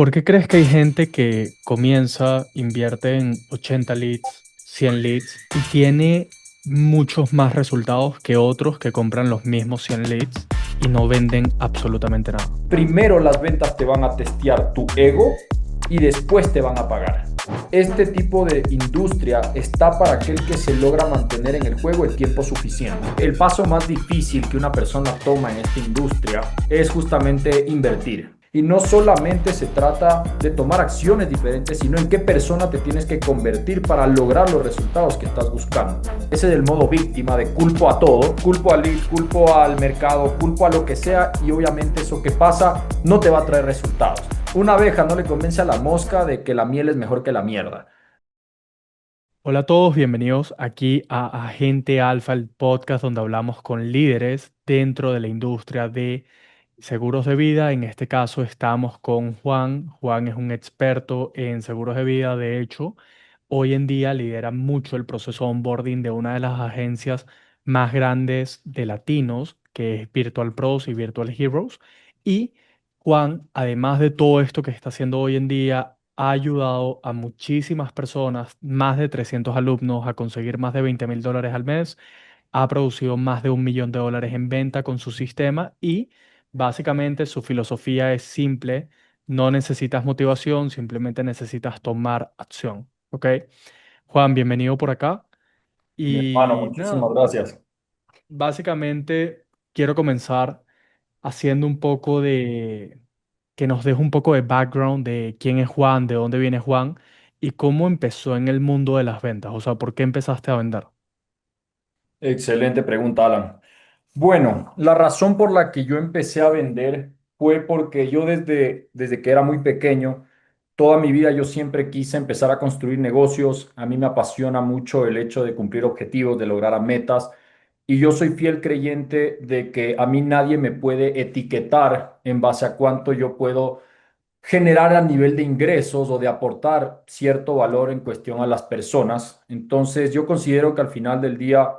¿Por qué crees que hay gente que comienza, invierte en 80 leads, 100 leads y tiene muchos más resultados que otros que compran los mismos 100 leads y no venden absolutamente nada? Primero las ventas te van a testear tu ego y después te van a pagar. Este tipo de industria está para aquel que se logra mantener en el juego el tiempo suficiente. El paso más difícil que una persona toma en esta industria es justamente invertir. Y no solamente se trata de tomar acciones diferentes, sino en qué persona te tienes que convertir para lograr los resultados que estás buscando. Ese es el modo víctima de culpo a todo, culpo al lead, culpo al mercado, culpo a lo que sea, y obviamente eso que pasa no te va a traer resultados. Una abeja no le convence a la mosca de que la miel es mejor que la mierda. Hola a todos, bienvenidos aquí a Agente Alfa, el podcast donde hablamos con líderes dentro de la industria de seguros de vida. En este caso estamos con Juan. Juan es un experto en seguros de vida. De hecho, hoy en día lidera mucho el proceso de onboarding de una de las agencias más grandes de latinos, que es Virtual Pros y Virtual Heroes. Y Juan, además de todo esto que está haciendo hoy en día, ha ayudado a muchísimas personas, más de 300 alumnos, a conseguir más de $20,000 al mes. Ha producido más de $1 millón en venta con su sistema y básicamente su filosofía es simple. No necesitas motivación, simplemente necesitas tomar acción. ¿Ok? Juan, bienvenido por acá. Mi hermano, Y nada, muchísimas gracias. básicamente quiero comenzar haciendo un poco de, que nos deje un poco de background de quién es Juan, de dónde viene Juan y cómo empezó en el mundo de las ventas. O sea, ¿por qué empezaste a vender? Excelente pregunta, Alan. Bueno, la razón por la que yo empecé a vender fue porque yo desde que era muy pequeño, toda mi vida yo siempre quise empezar a construir negocios. A mí me apasiona mucho el hecho de cumplir objetivos, de lograr metas. Y yo soy fiel creyente de que a mí nadie me puede etiquetar en base a cuánto yo puedo generar a nivel de ingresos o de aportar cierto valor en cuestión a las personas. Entonces, yo considero que al final del día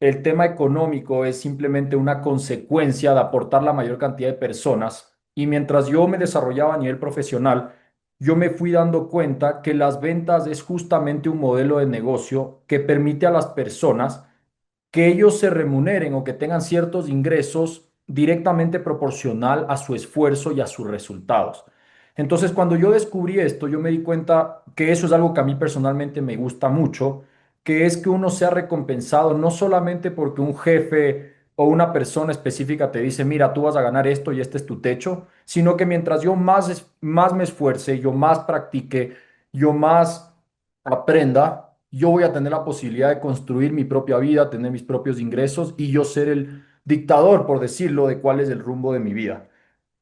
el tema económico es simplemente una consecuencia de aportar la mayor cantidad de personas. Y mientras yo me desarrollaba a nivel profesional, yo me fui dando cuenta que las ventas es justamente un modelo de negocio que permite a las personas que ellos se remuneren o que tengan ciertos ingresos directamente proporcional a su esfuerzo y a sus resultados. Entonces, cuando yo descubrí esto, yo me di cuenta que eso es algo que a mí personalmente me gusta mucho, que es que uno sea recompensado no solamente porque un jefe o una persona específica te dice, mira, tú vas a ganar esto y este es tu techo, sino que mientras yo más me esfuerce, yo más practique, yo más aprenda, yo voy a tener la posibilidad de construir mi propia vida, tener mis propios ingresos y yo ser el dictador, por decirlo, de cuál es el rumbo de mi vida.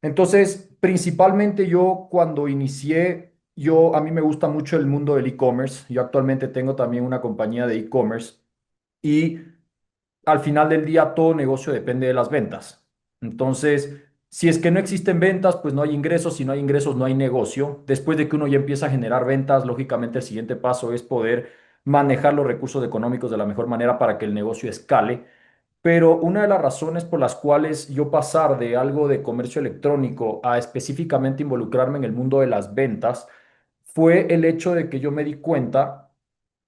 Entonces, principalmente yo cuando inicié, a mí me gusta mucho el mundo del e-commerce. Yo actualmente tengo también una compañía de e-commerce y al final del día todo negocio depende de las ventas. Entonces, si es que no existen ventas, pues no hay ingresos. Si no hay ingresos, no hay negocio. Después de que uno ya empieza a generar ventas, lógicamente el siguiente paso es poder manejar los recursos económicos de la mejor manera para que el negocio escale. Pero una de las razones por las cuales yo pasar de algo de comercio electrónico a específicamente involucrarme en el mundo de las ventas fue el hecho de que yo me di cuenta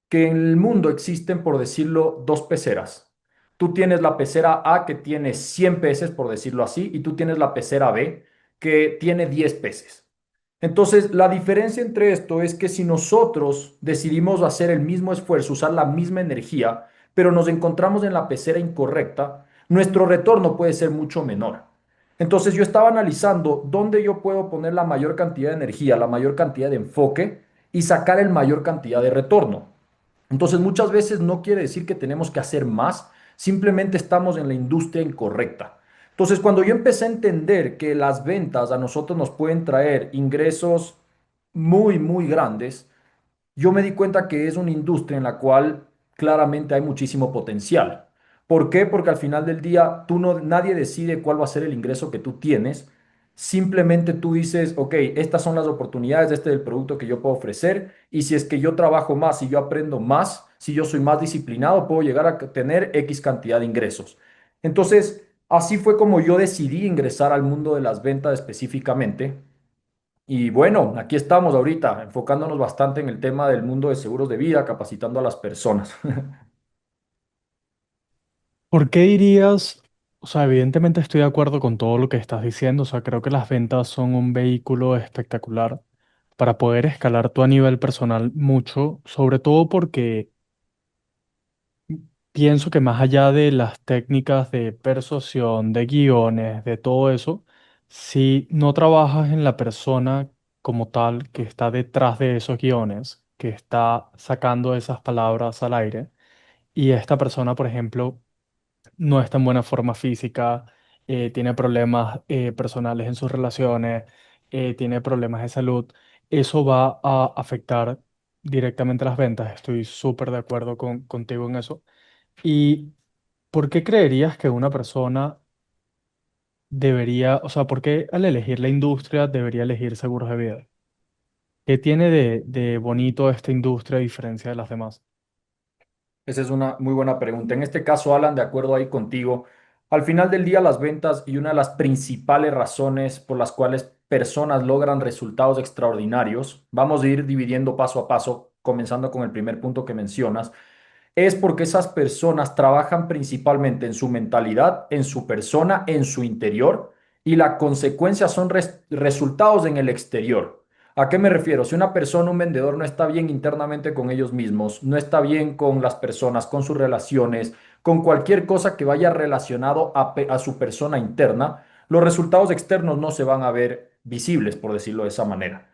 que en el mundo existen, por decirlo, dos peceras. Tú tienes la pecera A que tiene 100 peces, por decirlo así, y tú tienes la pecera B que tiene 10 peces. Entonces, la diferencia entre esto es que si nosotros decidimos hacer el mismo esfuerzo, usar la misma energía, pero nos encontramos en la pecera incorrecta, nuestro retorno puede ser mucho menor. Entonces, yo estaba analizando dónde yo puedo poner la mayor cantidad de energía, la mayor cantidad de enfoque y sacar el mayor cantidad de retorno. Entonces, muchas veces no quiere decir que tenemos que hacer más, simplemente estamos en la industria incorrecta. Entonces, cuando yo empecé a entender que las ventas a nosotros nos pueden traer ingresos muy grandes, yo me di cuenta que es una industria en la cual claramente hay muchísimo potencial. ¿Por qué? Porque al final del día nadie decide cuál va a ser el ingreso que tú tienes. Simplemente tú dices, ok, estas son las oportunidades, este es el producto que yo puedo ofrecer y si es que yo trabajo más, si yo aprendo más, si yo soy más disciplinado, puedo llegar a tener X cantidad de ingresos. Entonces, así fue como yo decidí ingresar al mundo de las ventas específicamente. Y bueno, aquí estamos ahorita, enfocándonos bastante en el tema del mundo de seguros de vida, capacitando a las personas. ¿Por qué dirías, o sea, evidentemente estoy de acuerdo con todo lo que estás diciendo, o sea, creo que las ventas son un vehículo espectacular para poder escalar tú a nivel personal mucho, sobre todo porque pienso que más allá de las técnicas de persuasión, de guiones, de todo eso, si no trabajas en la persona como tal que está detrás de esos guiones, que está sacando esas palabras al aire, y esta persona, por ejemplo, no está en buena forma física, tiene problemas personales en sus relaciones, tiene problemas de salud, eso va a afectar directamente las ventas. Estoy súper de acuerdo contigo en eso. ¿Y por qué creerías que una persona debería, o sea, por qué al elegir la industria debería elegir seguros de vida? ¿Qué tiene de bonito esta industria a diferencia de las demás? Esa es una muy buena pregunta. En este caso, Alan, de acuerdo ahí contigo, al final del día las ventas y una de las principales razones por las cuales personas logran resultados extraordinarios, vamos a ir dividiendo paso a paso, comenzando con el primer punto que mencionas, es porque esas personas trabajan principalmente en su mentalidad, en su persona, en su interior y la consecuencia son resultados en el exterior. ¿A qué me refiero? Si una persona, un vendedor, no está bien internamente con ellos mismos, no está bien con las personas, con sus relaciones, con cualquier cosa que vaya relacionado a su persona interna, los resultados externos no se van a ver visibles, por decirlo de esa manera.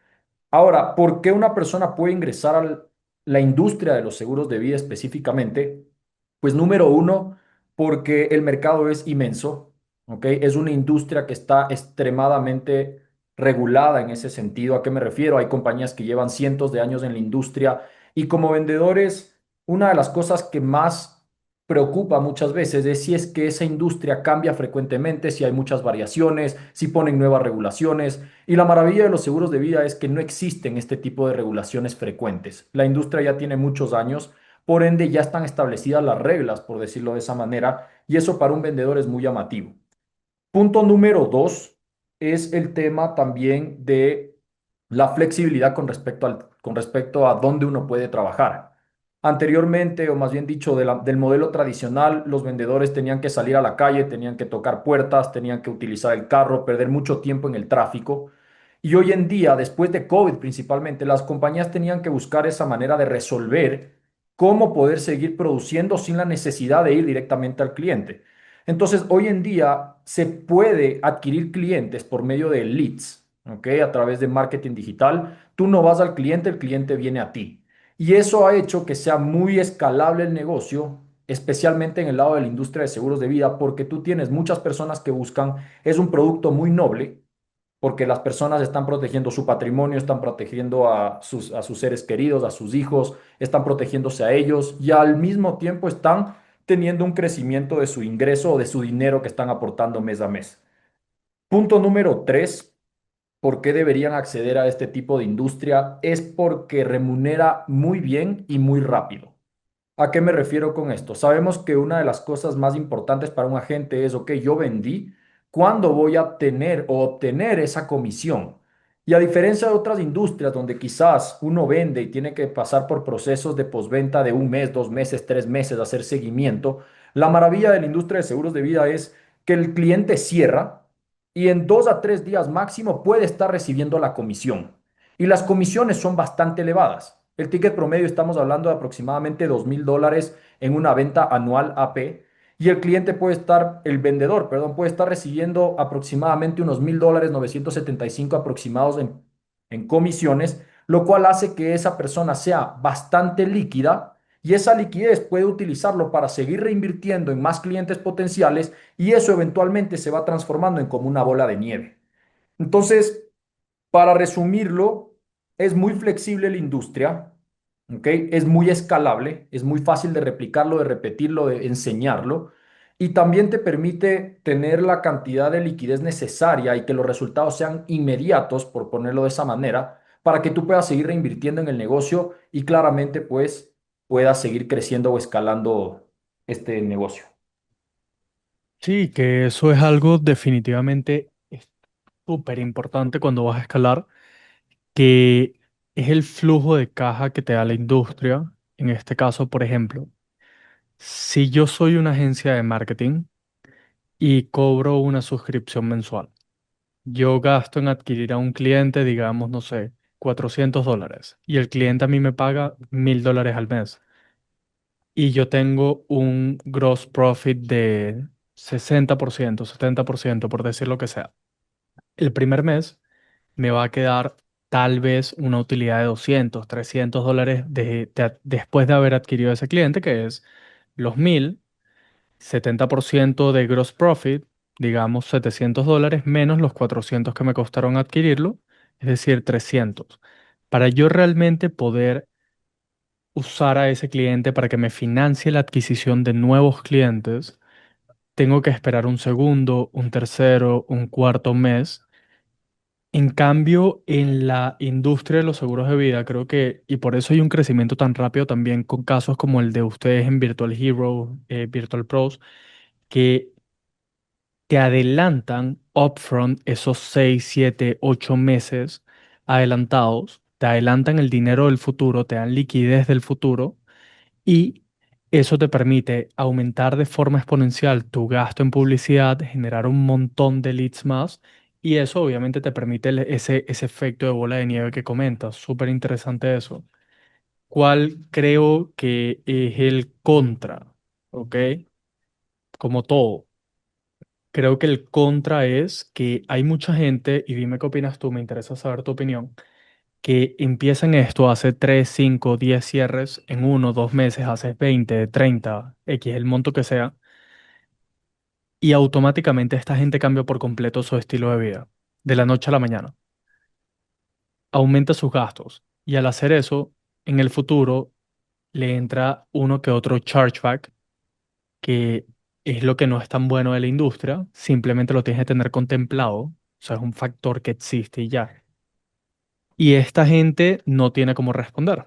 Ahora, ¿por qué una persona puede ingresar a la industria de los seguros de vida específicamente? Pues número uno, porque el mercado es inmenso, ¿ok? Es una industria que está extremadamente regulada en ese sentido. ¿A qué me refiero? Hay compañías que llevan cientos de años en la industria y como vendedores, una de las cosas que más preocupa muchas veces es si es que esa industria cambia frecuentemente, si hay muchas variaciones, si ponen nuevas regulaciones. Y la maravilla de los seguros de vida es que no existen este tipo de regulaciones frecuentes. La industria ya tiene muchos años, por ende ya están establecidas las reglas, por decirlo de esa manera, y eso para un vendedor es muy llamativo. Punto número dos es el tema también de la flexibilidad con respecto a dónde uno puede trabajar. Anteriormente, o más bien dicho, del modelo tradicional, los vendedores tenían que salir a la calle, tenían que tocar puertas, tenían que utilizar el carro, perder mucho tiempo en el tráfico. Y hoy en día, después de COVID principalmente, las compañías tenían que buscar esa manera de resolver cómo poder seguir produciendo sin la necesidad de ir directamente al cliente. Entonces, hoy en día se puede adquirir clientes por medio de leads, ¿ok? A través de marketing digital. Tú no vas al cliente, el cliente viene a ti. Y eso ha hecho que sea muy escalable el negocio, especialmente en el lado de la industria de seguros de vida, porque tú tienes muchas personas que buscan, es un producto muy noble, porque las personas están protegiendo su patrimonio, están protegiendo a sus seres queridos, a sus hijos, están protegiéndose a ellos y al mismo tiempo están teniendo un crecimiento de su ingreso o de su dinero que están aportando mes a mes. Punto número tres, ¿por qué deberían acceder a este tipo de industria? Es porque remunera muy bien y muy rápido. ¿A qué me refiero con esto? Sabemos que una de las cosas más importantes para un agente es, ok, yo vendí, ¿cuándo voy a tener o obtener esa comisión? Y a diferencia de otras industrias donde quizás uno vende y tiene que pasar por procesos de postventa de un mes, 2 meses, 3 meses, hacer seguimiento, la maravilla de la industria de seguros de vida es que el cliente cierra y en 2 a 3 días máximo puede estar recibiendo la comisión. Y las comisiones son bastante elevadas. El ticket promedio estamos hablando de aproximadamente $2,000 en una venta anual AP y el cliente puede estar, el vendedor, perdón, puede estar recibiendo aproximadamente unos $1,000, 975 aproximados en comisiones, lo cual hace que esa persona sea bastante líquida y esa liquidez puede utilizarlo para seguir reinvirtiendo en más clientes potenciales y eso eventualmente se va transformando en como una bola de nieve. Entonces, para resumirlo, es muy flexible la industria, ¿ok? Es muy escalable, es muy fácil de replicarlo, de repetirlo, de enseñarlo, y también te permite tener la cantidad de liquidez necesaria y que los resultados sean inmediatos, por ponerlo de esa manera, para que tú puedas seguir reinvirtiendo en el negocio y claramente pues puedas seguir creciendo o escalando este negocio. Sí, que eso es algo definitivamente súper importante cuando vas a escalar. que es el flujo de caja que te da la industria. En este caso, por ejemplo, si yo soy una agencia de marketing y cobro una suscripción mensual, yo gasto en adquirir a un cliente, digamos, no sé, $400, y el cliente a mí me paga $1,000 al mes, y yo tengo un gross profit de 60%, 70%, por decir lo que sea. El primer mes me va a quedar tal vez una utilidad de $200, $300 después de haber adquirido ese cliente, que es los 1,000, 70% de gross profit, digamos $700, menos los 400 que me costaron adquirirlo, es decir, 300. Para yo realmente poder usar a ese cliente para que me financie la adquisición de nuevos clientes, tengo que esperar un segundo, un tercero, un cuarto mes. En cambio, en la industria de los seguros de vida, creo que, y por eso hay un crecimiento tan rápido también con casos como el de ustedes en Virtual Hero, Virtual Pros, que te adelantan upfront esos 6, 7, 8 meses adelantados, te adelantan el dinero del futuro, te dan liquidez del futuro, y eso te permite aumentar de forma exponencial tu gasto en publicidad, generar un montón de leads más, y eso obviamente te permite ese efecto de bola de nieve que comentas. Súper interesante eso. ¿Cuál creo que es el contra? ¿Ok? Como todo. Creo que el contra es que hay mucha gente, y dime qué opinas tú, me interesa saber tu opinión, que empiezan esto, hace 3, 5, 10 cierres en 1, 2 meses, haces 20, 30, X, el monto que sea, y automáticamente esta gente cambia por completo su estilo de vida, de la noche a la mañana, aumenta sus gastos, y al hacer eso, en el futuro le entra uno que otro chargeback, que es lo que no es tan bueno de la industria, simplemente lo tienes que tener contemplado, o sea, es un factor que existe y ya. Y esta gente no tiene cómo responder.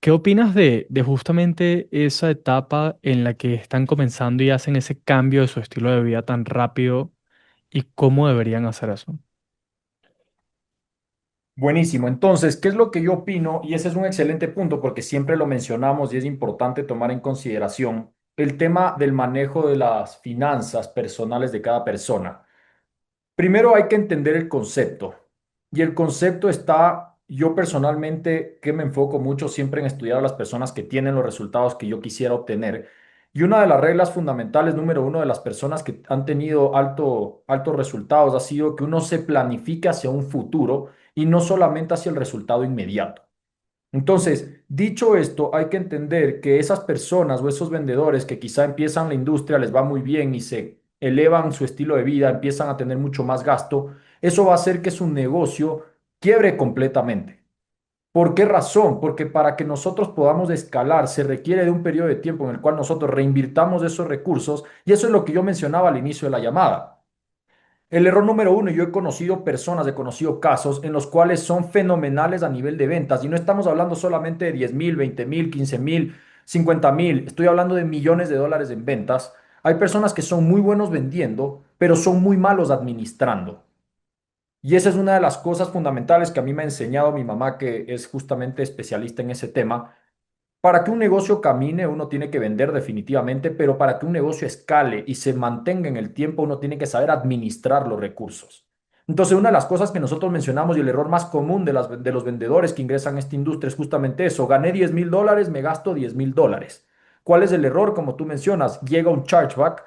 ¿Qué opinas de justamente esa etapa en la que están comenzando y hacen ese cambio de su estilo de vida tan rápido, y cómo deberían hacer eso? Buenísimo. Entonces, ¿qué es lo que yo opino? Y ese es un excelente punto porque siempre lo mencionamos y es importante tomar en consideración el tema del manejo de las finanzas personales de cada persona. Primero hay que entender el concepto. Y el concepto está, yo personalmente, que me enfoco mucho siempre en estudiar a las personas que tienen los resultados que yo quisiera obtener. Y una de las reglas fundamentales, número uno, de las personas que han tenido altos resultados ha sido que uno se planifique hacia un futuro y no solamente hacia el resultado inmediato. Entonces, dicho esto, hay que entender que esas personas o esos vendedores que quizá empiezan la industria, les va muy bien y se elevan su estilo de vida, empiezan a tener mucho más gasto, eso va a hacer que su negocio quiebre completamente. ¿Por qué razón? Porque para que nosotros podamos escalar se requiere de un periodo de tiempo en el cual nosotros reinvirtamos esos recursos, y eso es lo que yo mencionaba al inicio de la llamada. El error número uno, yo he conocido personas, he conocido casos en los cuales son fenomenales a nivel de ventas, y no estamos hablando solamente de 10,000, 20,000, 15,000, 50,000, estoy hablando de millones de dólares en ventas. Hay personas que son muy buenos vendiendo, pero son muy malos administrando. Y esa es una de las cosas fundamentales que a mí me ha enseñado mi mamá, que es justamente especialista en ese tema. Para que un negocio camine, uno tiene que vender definitivamente, pero para que un negocio escale y se mantenga en el tiempo, uno tiene que saber administrar los recursos. Entonces, una de las cosas que nosotros mencionamos y el error más común de los vendedores que ingresan a esta industria es justamente eso: gané $10,000, me gasto $10,000. ¿Cuál es el error? Como tú mencionas, llega un chargeback,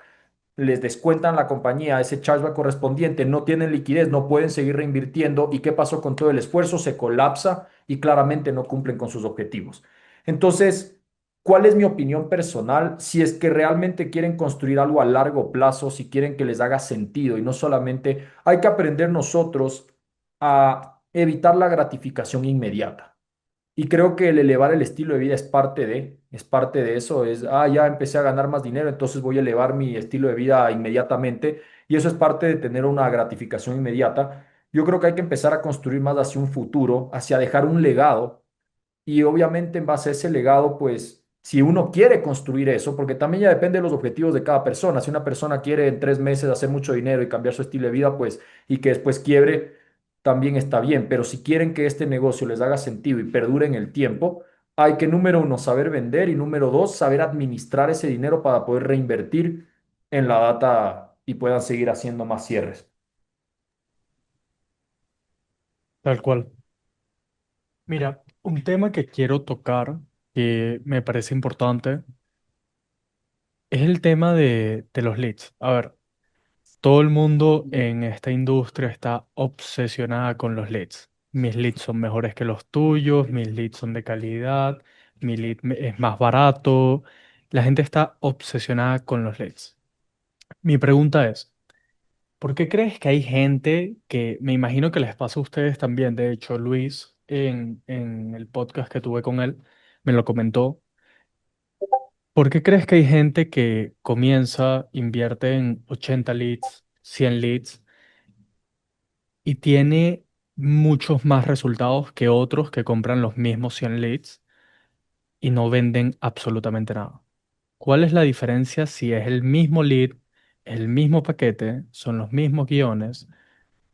les descuentan la compañía ese chargeback correspondiente, no tienen liquidez, no pueden seguir reinvirtiendo. ¿Y qué pasó con todo el esfuerzo? Se colapsa y claramente no cumplen con sus objetivos. Entonces, ¿cuál es mi opinión personal? Si es que realmente quieren construir algo a largo plazo, si quieren que les haga sentido y no solamente, hay que aprender nosotros a evitar la gratificación inmediata. Y creo que el elevar el estilo de vida es parte de eso, ya empecé a ganar más dinero, entonces voy a elevar mi estilo de vida inmediatamente, y eso es parte de tener una gratificación inmediata. Yo creo que hay que empezar a construir más hacia un futuro, hacia dejar un legado, y obviamente en base a ese legado, pues si uno quiere construir eso, porque también ya depende de los objetivos de cada persona. Si una persona quiere en 3 meses hacer mucho dinero y cambiar su estilo de vida, pues, y que después quiebre, también está bien, pero si quieren que este negocio les haga sentido y perdure en el tiempo, hay que, número uno, saber vender y número dos, saber administrar ese dinero para poder reinvertir en la data y puedan seguir haciendo más cierres. Tal cual. Mira, un tema que quiero tocar, que me parece importante, es el tema de los leads. A ver, todo el mundo en esta industria está obsesionada con los leads. Mis leads son mejores que los tuyos, mis leads son de calidad, es más barato. La gente está obsesionada con los leads. Mi pregunta es, ¿por qué crees que hay gente que, me imagino que les pasa a ustedes también? De hecho, Luis, en el podcast que tuve con él, me lo comentó. ¿Por qué crees que hay gente que comienza, invierte en 80 leads, 100 leads y tiene muchos más resultados que otros que compran los mismos 100 leads y no venden absolutamente nada? ¿Cuál es la diferencia si es el mismo lead, el mismo paquete, son los mismos guiones?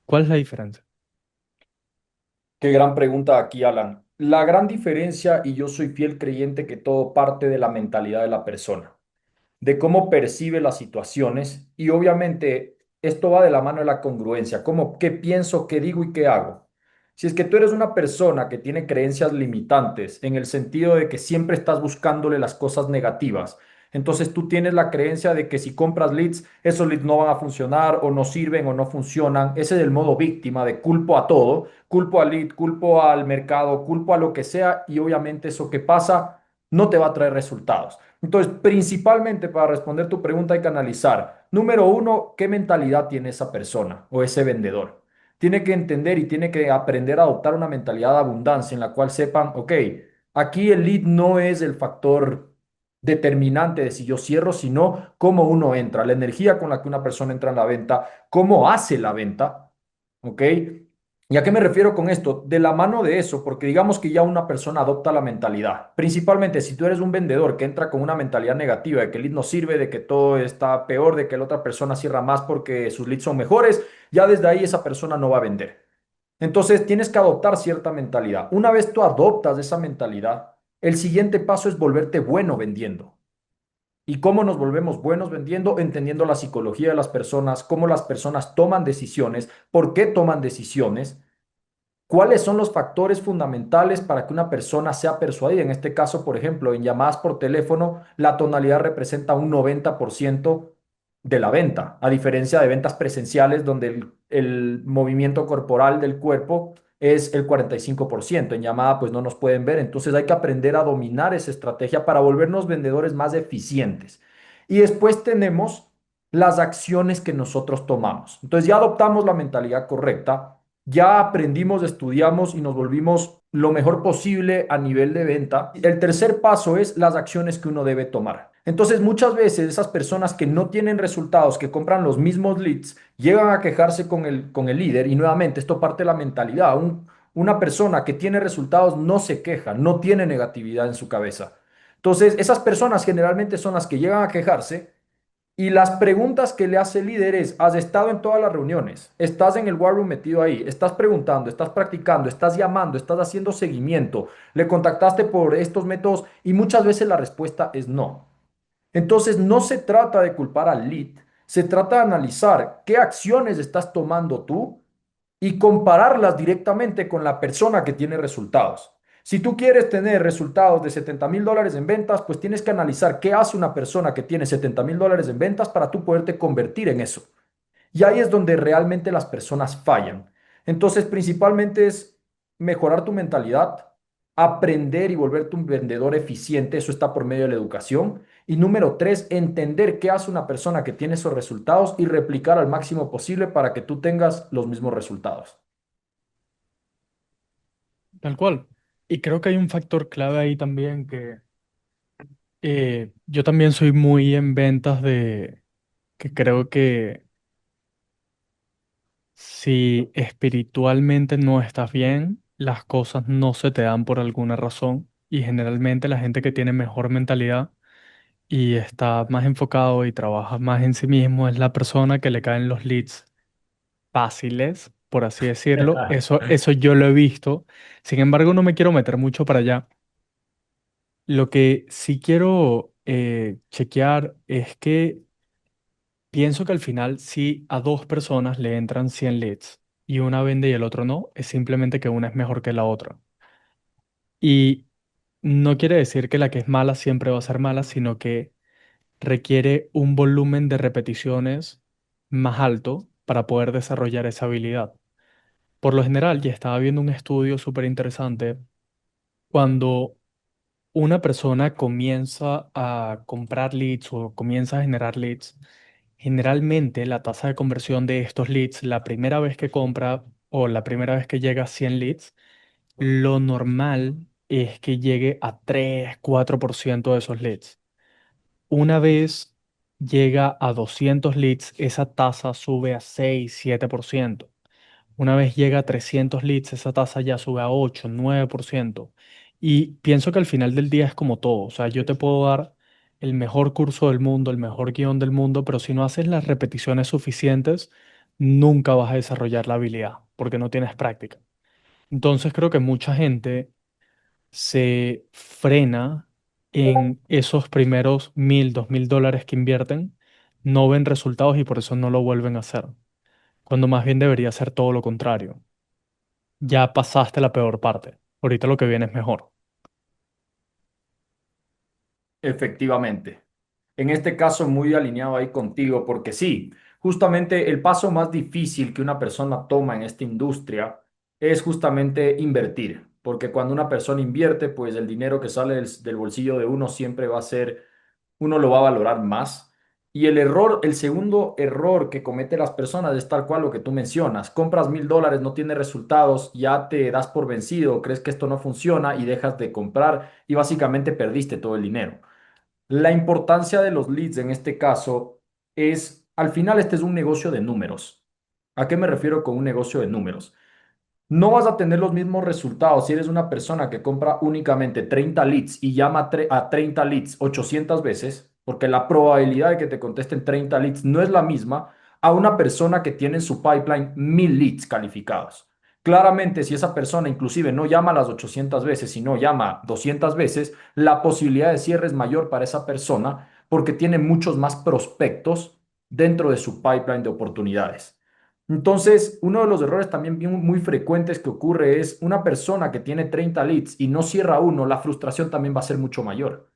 ¿Cuál es la diferencia? Qué gran pregunta aquí, Alan. La gran diferencia, y yo soy fiel creyente que todo parte de la mentalidad de la persona, de cómo percibe las situaciones y obviamente esto va de la mano de la congruencia, cómo, qué pienso, qué digo y qué hago. Si es que tú eres una persona que tiene creencias limitantes en el sentido de que siempre estás buscándole las cosas negativas, entonces tú tienes la creencia de que si compras leads, esos leads no van a funcionar o no sirven o no funcionan. Ese es el modo víctima de culpo a todo, culpo al lead, culpo al mercado, culpo a lo que sea y obviamente eso que pasa no te va a traer resultados. Entonces, principalmente para responder tu pregunta hay que analizar, número uno, qué mentalidad tiene esa persona o ese vendedor. Tiene que entender y tiene que aprender a adoptar una mentalidad de abundancia en la cual sepan, ok, aquí el lead no es el factor determinante de si yo cierro, sino cómo uno entra, la energía con la que una persona entra en la venta, cómo hace la venta, ¿ok? ¿Y a qué me refiero con esto? De la mano de eso, porque digamos que ya una persona adopta la mentalidad. Principalmente si tú eres un vendedor que entra con una mentalidad negativa de que el lead no sirve, de que todo está peor, de que la otra persona cierra más porque sus leads son mejores, ya desde ahí esa persona no va a vender. Entonces tienes que adoptar cierta mentalidad. Una vez tú adoptas esa mentalidad, el siguiente paso es volverte bueno vendiendo. ¿Y cómo nos volvemos buenos vendiendo? Entendiendo la psicología de las personas, cómo las personas toman decisiones, por qué toman decisiones. ¿Cuáles son los factores fundamentales para que una persona sea persuadida? En este caso, por ejemplo, en llamadas por teléfono, la tonalidad representa un 90% de la venta, a diferencia de ventas presenciales donde el movimiento corporal del cuerpo es el 45%. En llamada, pues no nos pueden ver. Entonces hay que aprender a dominar esa estrategia para volvernos vendedores más eficientes. Y después tenemos las acciones que nosotros tomamos. Entonces ya adoptamos la mentalidad correcta, ya aprendimos, estudiamos y nos volvimos lo mejor posible a nivel de venta. El tercer paso es las acciones que uno debe tomar. Entonces, muchas veces esas personas que no tienen resultados, que compran los mismos leads, llegan a quejarse con el líder y nuevamente esto parte de la mentalidad. Una persona que tiene resultados no se queja, no tiene negatividad en su cabeza. Entonces, esas personas generalmente son las que llegan a quejarse y las preguntas que le hace el líder es, ¿has estado en todas las reuniones? ¿Estás en el war room metido ahí? ¿Estás preguntando? ¿Estás practicando? ¿Estás llamando? ¿Estás haciendo seguimiento? ¿Le contactaste por estos métodos? Y muchas veces la respuesta es no. Entonces no se trata de culpar al lead, se trata de analizar qué acciones estás tomando tú y compararlas directamente con la persona que tiene resultados. Si tú quieres tener resultados de $70,000 en ventas, pues tienes que analizar qué hace una persona que tiene $70,000 en ventas para tú poderte convertir en eso. Y ahí es donde realmente las personas fallan. Entonces, principalmente es mejorar tu mentalidad, aprender y volverte un vendedor eficiente. Eso está por medio de la educación. Y número tres, entender qué hace una persona que tiene esos resultados y replicar al máximo posible para que tú tengas los mismos resultados. Tal cual. Y creo que hay un factor clave ahí también que yo también soy muy en ventas de que creo que si espiritualmente no estás bien, las cosas no se te dan por alguna razón. Y generalmente la gente que tiene mejor mentalidad y está más enfocado y trabaja más en sí mismo es la persona que le caen los leads fáciles por así decirlo. Eso yo lo he visto. Sin embargo, no me quiero meter mucho para allá. Lo que sí quiero chequear es que pienso que al final, si a dos personas le entran 100 leads y una vende y el otro no, es simplemente que una es mejor que la otra. Y no quiere decir que la que es mala siempre va a ser mala, sino que requiere un volumen de repeticiones más alto para poder desarrollar esa habilidad. Por lo general, ya estaba viendo un estudio súper interesante, cuando una persona comienza a comprar leads o comienza a generar leads, generalmente la tasa de conversión de estos leads, la primera vez que compra o la primera vez que llega a 100 leads, lo normal es que llegue a 3-4% de esos leads. Una vez llega a 200 leads, esa tasa sube a 6-7%. Una vez llega a 300 leads, esa tasa ya sube a 8-9%. Y pienso que al final del día es como todo. O sea, yo te puedo dar el mejor curso del mundo, el mejor guión del mundo, pero si no haces las repeticiones suficientes, nunca vas a desarrollar la habilidad porque no tienes práctica. Entonces creo que mucha gente se frena en esos primeros 1.000, 2.000 dólares que invierten, no ven resultados y por eso no lo vuelven a hacer, cuando más bien debería ser todo lo contrario. Ya pasaste la peor parte, ahorita lo que viene es mejor. Efectivamente. En este caso, muy alineado ahí contigo, porque sí, justamente el paso más difícil que una persona toma en esta industria es justamente invertir, porque cuando una persona invierte, pues el dinero que sale del bolsillo de uno siempre va a ser, uno lo va a valorar más. Y el error, el segundo error que cometen las personas es tal cual lo que tú mencionas. Compras $1.000, no tiene resultados, ya te das por vencido, crees que esto no funciona y dejas de comprar y básicamente perdiste todo el dinero. La importancia de los leads en este caso es, al final este es un negocio de números. ¿A qué me refiero con un negocio de números? No vas a tener los mismos resultados si eres una persona que compra únicamente 30 leads y llama a 30 leads 800 veces, porque la probabilidad de que te contesten 30 leads no es la misma a una persona que tiene en su pipeline 1.000 leads calificados. Claramente, si esa persona inclusive no llama las 800 veces, sino llama 200 veces, la posibilidad de cierre es mayor para esa persona porque tiene muchos más prospectos dentro de su pipeline de oportunidades. Entonces, uno de los errores también muy frecuentes que ocurre es una persona que tiene 30 leads y no cierra uno, la frustración también va a ser mucho mayor.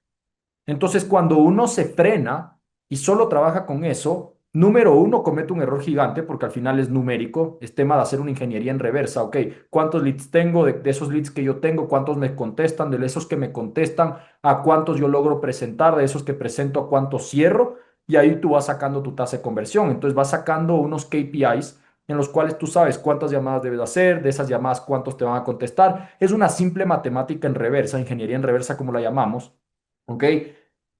Entonces, cuando uno se frena y solo trabaja con eso, número uno, comete un error gigante porque al final es numérico, es tema de hacer una ingeniería en reversa, ok, ¿cuántos leads tengo de esos leads que yo tengo? ¿Cuántos me contestan? De esos que me contestan, ¿a cuántos yo logro presentar? De esos que presento, ¿a cuántos cierro? Y ahí tú vas sacando tu tasa de conversión. Entonces vas sacando unos KPIs en los cuales tú sabes cuántas llamadas debes hacer, de esas llamadas cuántos te van a contestar. Es una simple matemática en reversa, ingeniería en reversa como la llamamos. ¿Ok?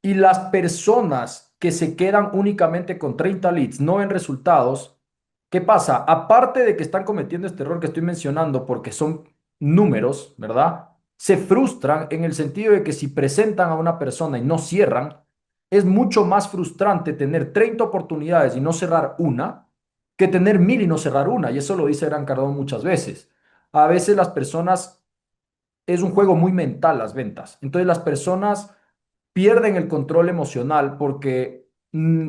Y las personas que se quedan únicamente con 30 leads no ven resultados, ¿qué pasa? Aparte de que están cometiendo este error que estoy mencionando porque son números, ¿verdad? Se frustran en el sentido de que si presentan a una persona y no cierran, es mucho más frustrante tener 30 oportunidades y no cerrar una que tener 1.000 y no cerrar una. Y eso lo dice Gran Cardón muchas veces. A veces las personas, es un juego muy mental las ventas. Entonces las personas pierden el control emocional porque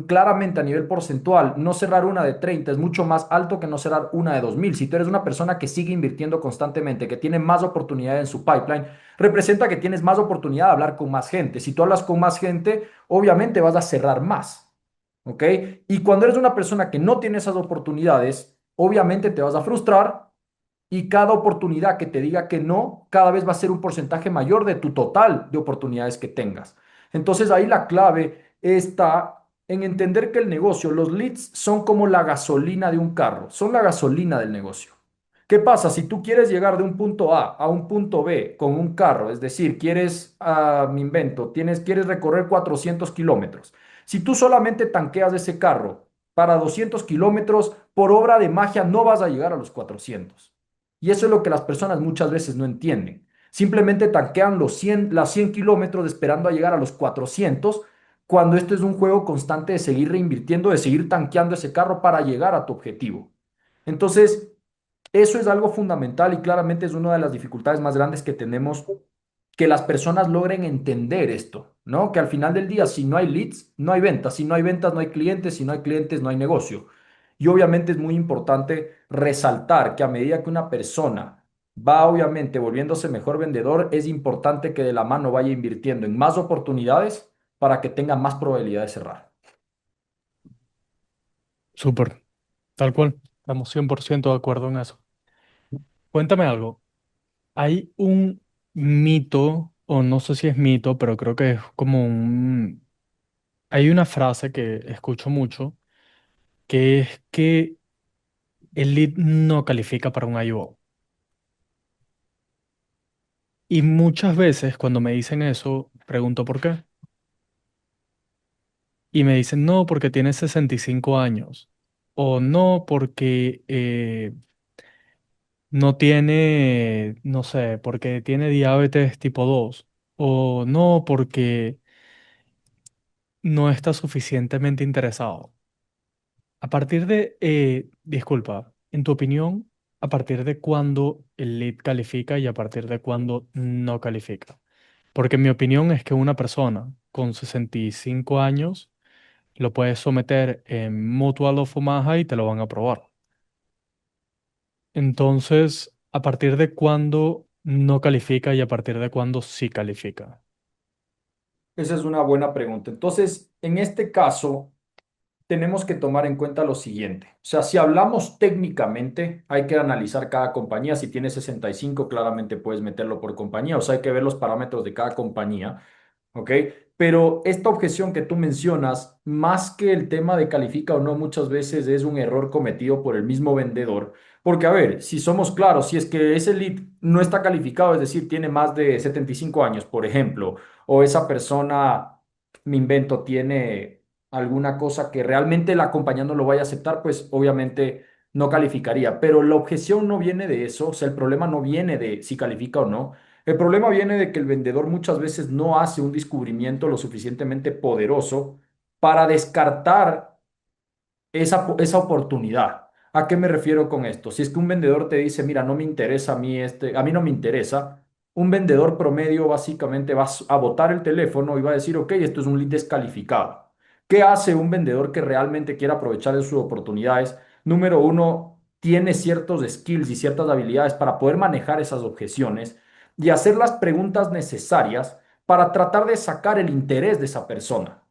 claramente a nivel porcentual, no cerrar una de 30 es mucho más alto que no cerrar una de 2.000. Si tú eres una persona que sigue invirtiendo constantemente, que tiene más oportunidades en su pipeline, representa que tienes más oportunidad de hablar con más gente. Si tú hablas con más gente, obviamente vas a cerrar más. ¿Ok? Y cuando eres una persona que no tiene esas oportunidades, obviamente te vas a frustrar y cada oportunidad que te diga que no, cada vez va a ser un porcentaje mayor de tu total de oportunidades que tengas. Entonces ahí la clave está en entender que el negocio, los leads son como la gasolina de un carro, son la gasolina del negocio. ¿Qué pasa? Si tú quieres llegar de un punto A un punto B con un carro, es decir, quieres, me invento, quieres recorrer 400 kilómetros. Si tú solamente tanqueas ese carro para 200 kilómetros, por obra de magia no vas a llegar a los 400. Y eso es lo que las personas muchas veces no entienden. Simplemente tanquean las 100 kilómetros esperando a llegar a los 400, cuando esto es un juego constante de seguir reinvirtiendo, de seguir tanqueando ese carro para llegar a tu objetivo. Entonces, Eso es algo fundamental y claramente es una de las dificultades más grandes que tenemos, que las personas logren entender esto, ¿no? Que al final del día, si no hay leads, no hay ventas, si no hay ventas, no hay clientes, si no hay clientes, no hay negocio. Y obviamente es muy importante resaltar que a medida que una persona va obviamente volviéndose mejor vendedor, es importante que de la mano vaya invirtiendo en más oportunidades para que tenga más probabilidad de cerrar. Súper, tal cual. Estamos 100% de acuerdo en eso. Cuéntame algo. Hay un mito, o no sé si es mito, pero creo que es como un... Hay una frase que escucho mucho, que es que el lead no califica para un IO. Y muchas veces cuando me dicen eso, pregunto por qué. Y me dicen, no, porque tiene 65 años. O no, porque no tiene, no sé, porque tiene diabetes tipo 2. O no, porque no está suficientemente interesado. A partir de, disculpa, en tu opinión, ¿a partir de cuándo el lead califica y a partir de cuándo no califica? Porque mi opinión es que una persona con 65 años lo puedes someter en Mutual of Omaha y te lo van a aprobar. Entonces, ¿a partir de cuándo no califica y a partir de cuándo sí califica? Esa es una buena pregunta. Entonces, en este caso, tenemos que tomar en cuenta lo siguiente. O sea, si hablamos técnicamente, hay que analizar cada compañía. Si tiene 65, claramente puedes meterlo por compañía. O sea, hay que ver los parámetros de cada compañía. ¿Ok? Pero esta objeción que tú mencionas, más que el tema de califica o no, muchas veces es un error cometido por el mismo vendedor. Porque, a ver, si somos claros, si es que ese lead no está calificado, es decir, tiene más de 75 años, por ejemplo, o esa persona, me invento, tiene alguna cosa que realmente la compañía no lo vaya a aceptar, pues obviamente no calificaría. Pero la objeción no viene de eso, o sea, el problema no viene de si califica o no. El problema viene de que el vendedor muchas veces no hace un descubrimiento lo suficientemente poderoso para descartar esa oportunidad. ¿A qué me refiero con esto? Si es que un vendedor te dice, mira, no me interesa a mí a mí no me interesa, un vendedor promedio básicamente va a botar el teléfono y va a decir, ok, esto es un lead descalificado. ¿Qué hace un vendedor que realmente quiere aprovechar de sus oportunidades? Número uno, tiene ciertos skills y ciertas habilidades para poder manejar esas objeciones y hacer las preguntas necesarias para tratar de sacar el interés de esa persona.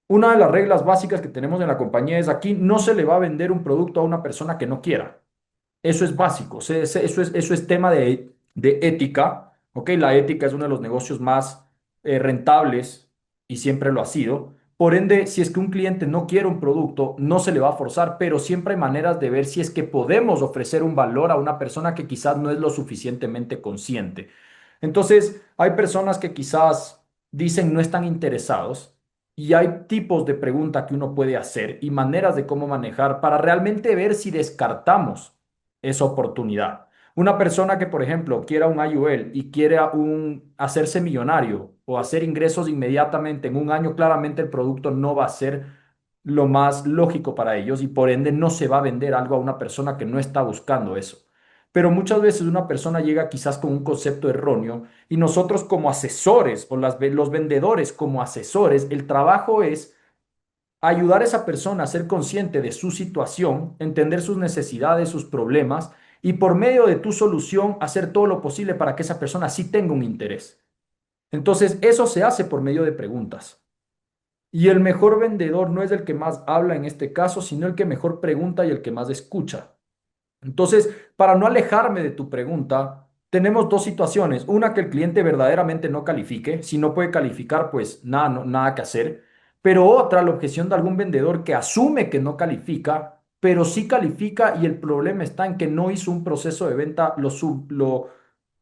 Una de las reglas básicas que tenemos en la compañía es aquí no se le va a vender un producto a una persona que no quiera. Eso es básico, eso es tema de ética, ¿ok? La ética es uno de los negocios más rentables y siempre lo ha sido. Por ende, si es que un cliente no quiere un producto, no se le va a forzar, pero siempre hay maneras de ver si es que podemos ofrecer un valor a una persona que quizás no es lo suficientemente consciente. Entonces, hay personas que quizás dicen no están interesados y hay tipos de pregunta que uno puede hacer y maneras de cómo manejar para realmente ver si descartamos esa oportunidad. Una persona que, por ejemplo, quiera un IUL y quiera hacerse millonario o hacer ingresos inmediatamente en un año, claramente el producto no va a ser lo más lógico para ellos y por ende no se va a vender algo a una persona que no está buscando eso. Pero muchas veces una persona llega quizás con un concepto erróneo y nosotros como asesores o los vendedores como asesores, el trabajo es ayudar a esa persona a ser consciente de su situación, entender sus necesidades, sus problemas y por medio de tu solución hacer todo lo posible para que esa persona sí tenga un interés. Entonces, eso se hace por medio de preguntas. Y el mejor vendedor no es el que más habla en este caso, sino el que mejor pregunta y el que más escucha. Entonces, para no alejarme de tu pregunta, tenemos dos situaciones. Una, que el cliente verdaderamente no califique. Si no puede calificar, pues nada, nada que hacer. Pero otra, la objeción de algún vendedor que asume que no califica, pero sí califica y el problema está en que no hizo un proceso de venta lo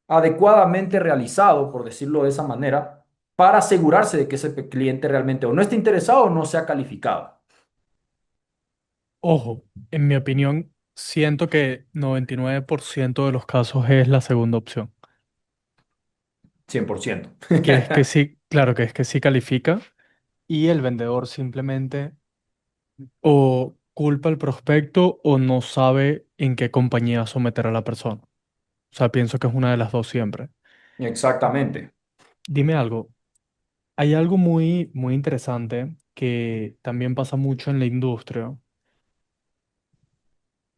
adecuadamente realizado, por decirlo de esa manera, para asegurarse de que ese cliente realmente o no esté interesado o no sea calificado. Ojo, en mi opinión, siento que 99% de los casos es la segunda opción, 100%. que es que sí, claro que es que sí califica y el vendedor simplemente o culpa al prospecto o no sabe en qué compañía someter a la persona. O sea, pienso que es una de las dos siempre. Exactamente. Dime algo, hay algo muy, muy interesante que también pasa mucho en la industria,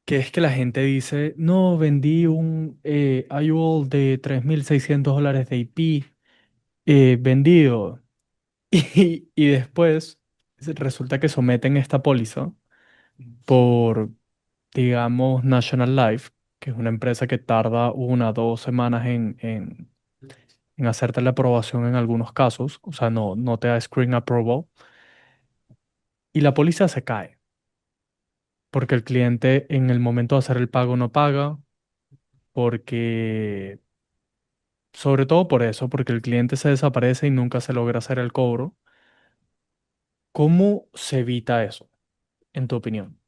que es que la gente dice, no, vendí un IUL de $3,600 de IP vendido. Y después resulta que someten esta póliza por, digamos, National Life, que es una empresa que tarda 1 o 2 semanas en hacerte la aprobación en algunos casos, o sea, no te da screen approval, y la póliza se cae, porque el cliente en el momento de hacer el pago no paga, porque, sobre todo por eso, porque el cliente se desaparece y nunca se logra hacer el cobro. ¿Cómo se evita eso, en tu opinión?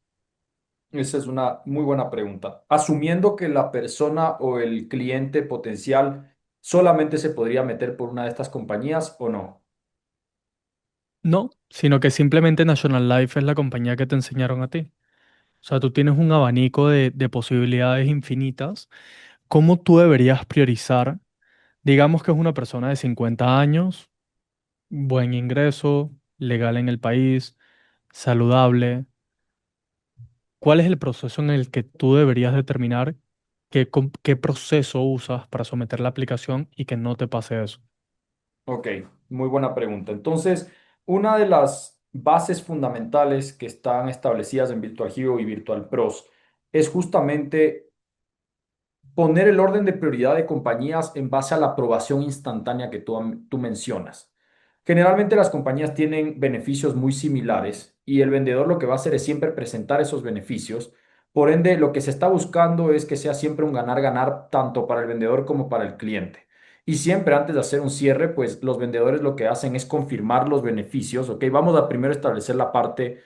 Esa es una muy buena pregunta. Asumiendo que la persona o el cliente potencial solamente se podría meter por una de estas compañías o no. No, sino que simplemente National Life es la compañía que te enseñaron a ti. O sea, tú tienes un abanico de posibilidades infinitas. ¿Cómo tú deberías priorizar? Digamos que es una persona de 50 años, buen ingreso, legal en el país, saludable. ¿Cuál es el proceso en el que tú deberías determinar qué proceso usas para someter la aplicación y que no te pase eso? Ok, muy buena pregunta. Entonces, una de las bases fundamentales que están establecidas en Virtual Hero y Virtual Pros es justamente poner el orden de prioridad de compañías en base a la aprobación instantánea que tú mencionas. Generalmente las compañías tienen beneficios muy similares y el vendedor lo que va a hacer es siempre presentar esos beneficios. Por ende, lo que se está buscando es que sea siempre un ganar-ganar tanto para el vendedor como para el cliente. Y siempre antes de hacer un cierre, pues los vendedores lo que hacen es confirmar los beneficios. Ok, vamos a primero establecer la parte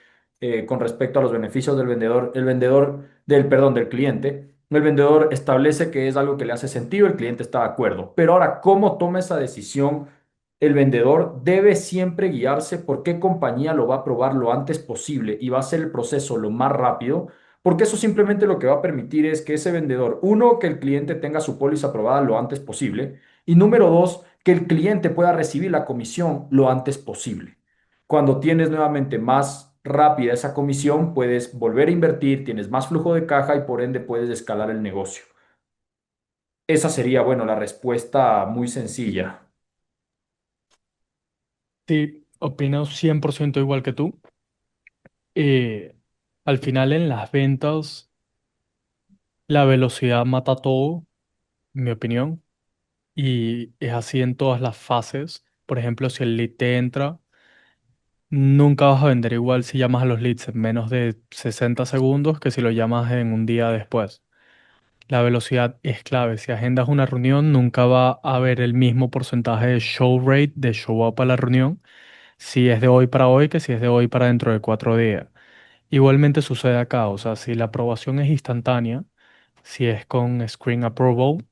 con respecto a los beneficios del vendedor, perdón, del cliente. El vendedor establece que es algo que le hace sentido, el cliente está de acuerdo. Pero ahora, ¿cómo toma esa decisión? El vendedor debe siempre guiarse por qué compañía lo va a aprobar lo antes posible y va a hacer el proceso lo más rápido, porque eso simplemente lo que va a permitir es que ese vendedor, uno, que el cliente tenga su póliza aprobada lo antes posible y número dos, que el cliente pueda recibir la comisión lo antes posible. Cuando tienes nuevamente más rápida esa comisión, puedes volver a invertir, tienes más flujo de caja y por ende puedes escalar el negocio. Esa sería, bueno, la respuesta muy sencilla. Sí, opino 100% igual que tú. Eh, Al final en las ventas, la velocidad mata todo, en mi opinión, y es así en todas las fases. Por ejemplo, si el lead te entra, nunca vas a vender igual si llamas a los leads en menos de 60 segundos que si lo llamas en un día después. La velocidad es clave. Si agendas una reunión, nunca va a haber el mismo porcentaje de show rate, de show up a la reunión, si es de hoy para hoy que si es de hoy para dentro de 4 días. Igualmente sucede acá, o sea, si la aprobación es instantánea, si es con screen approval,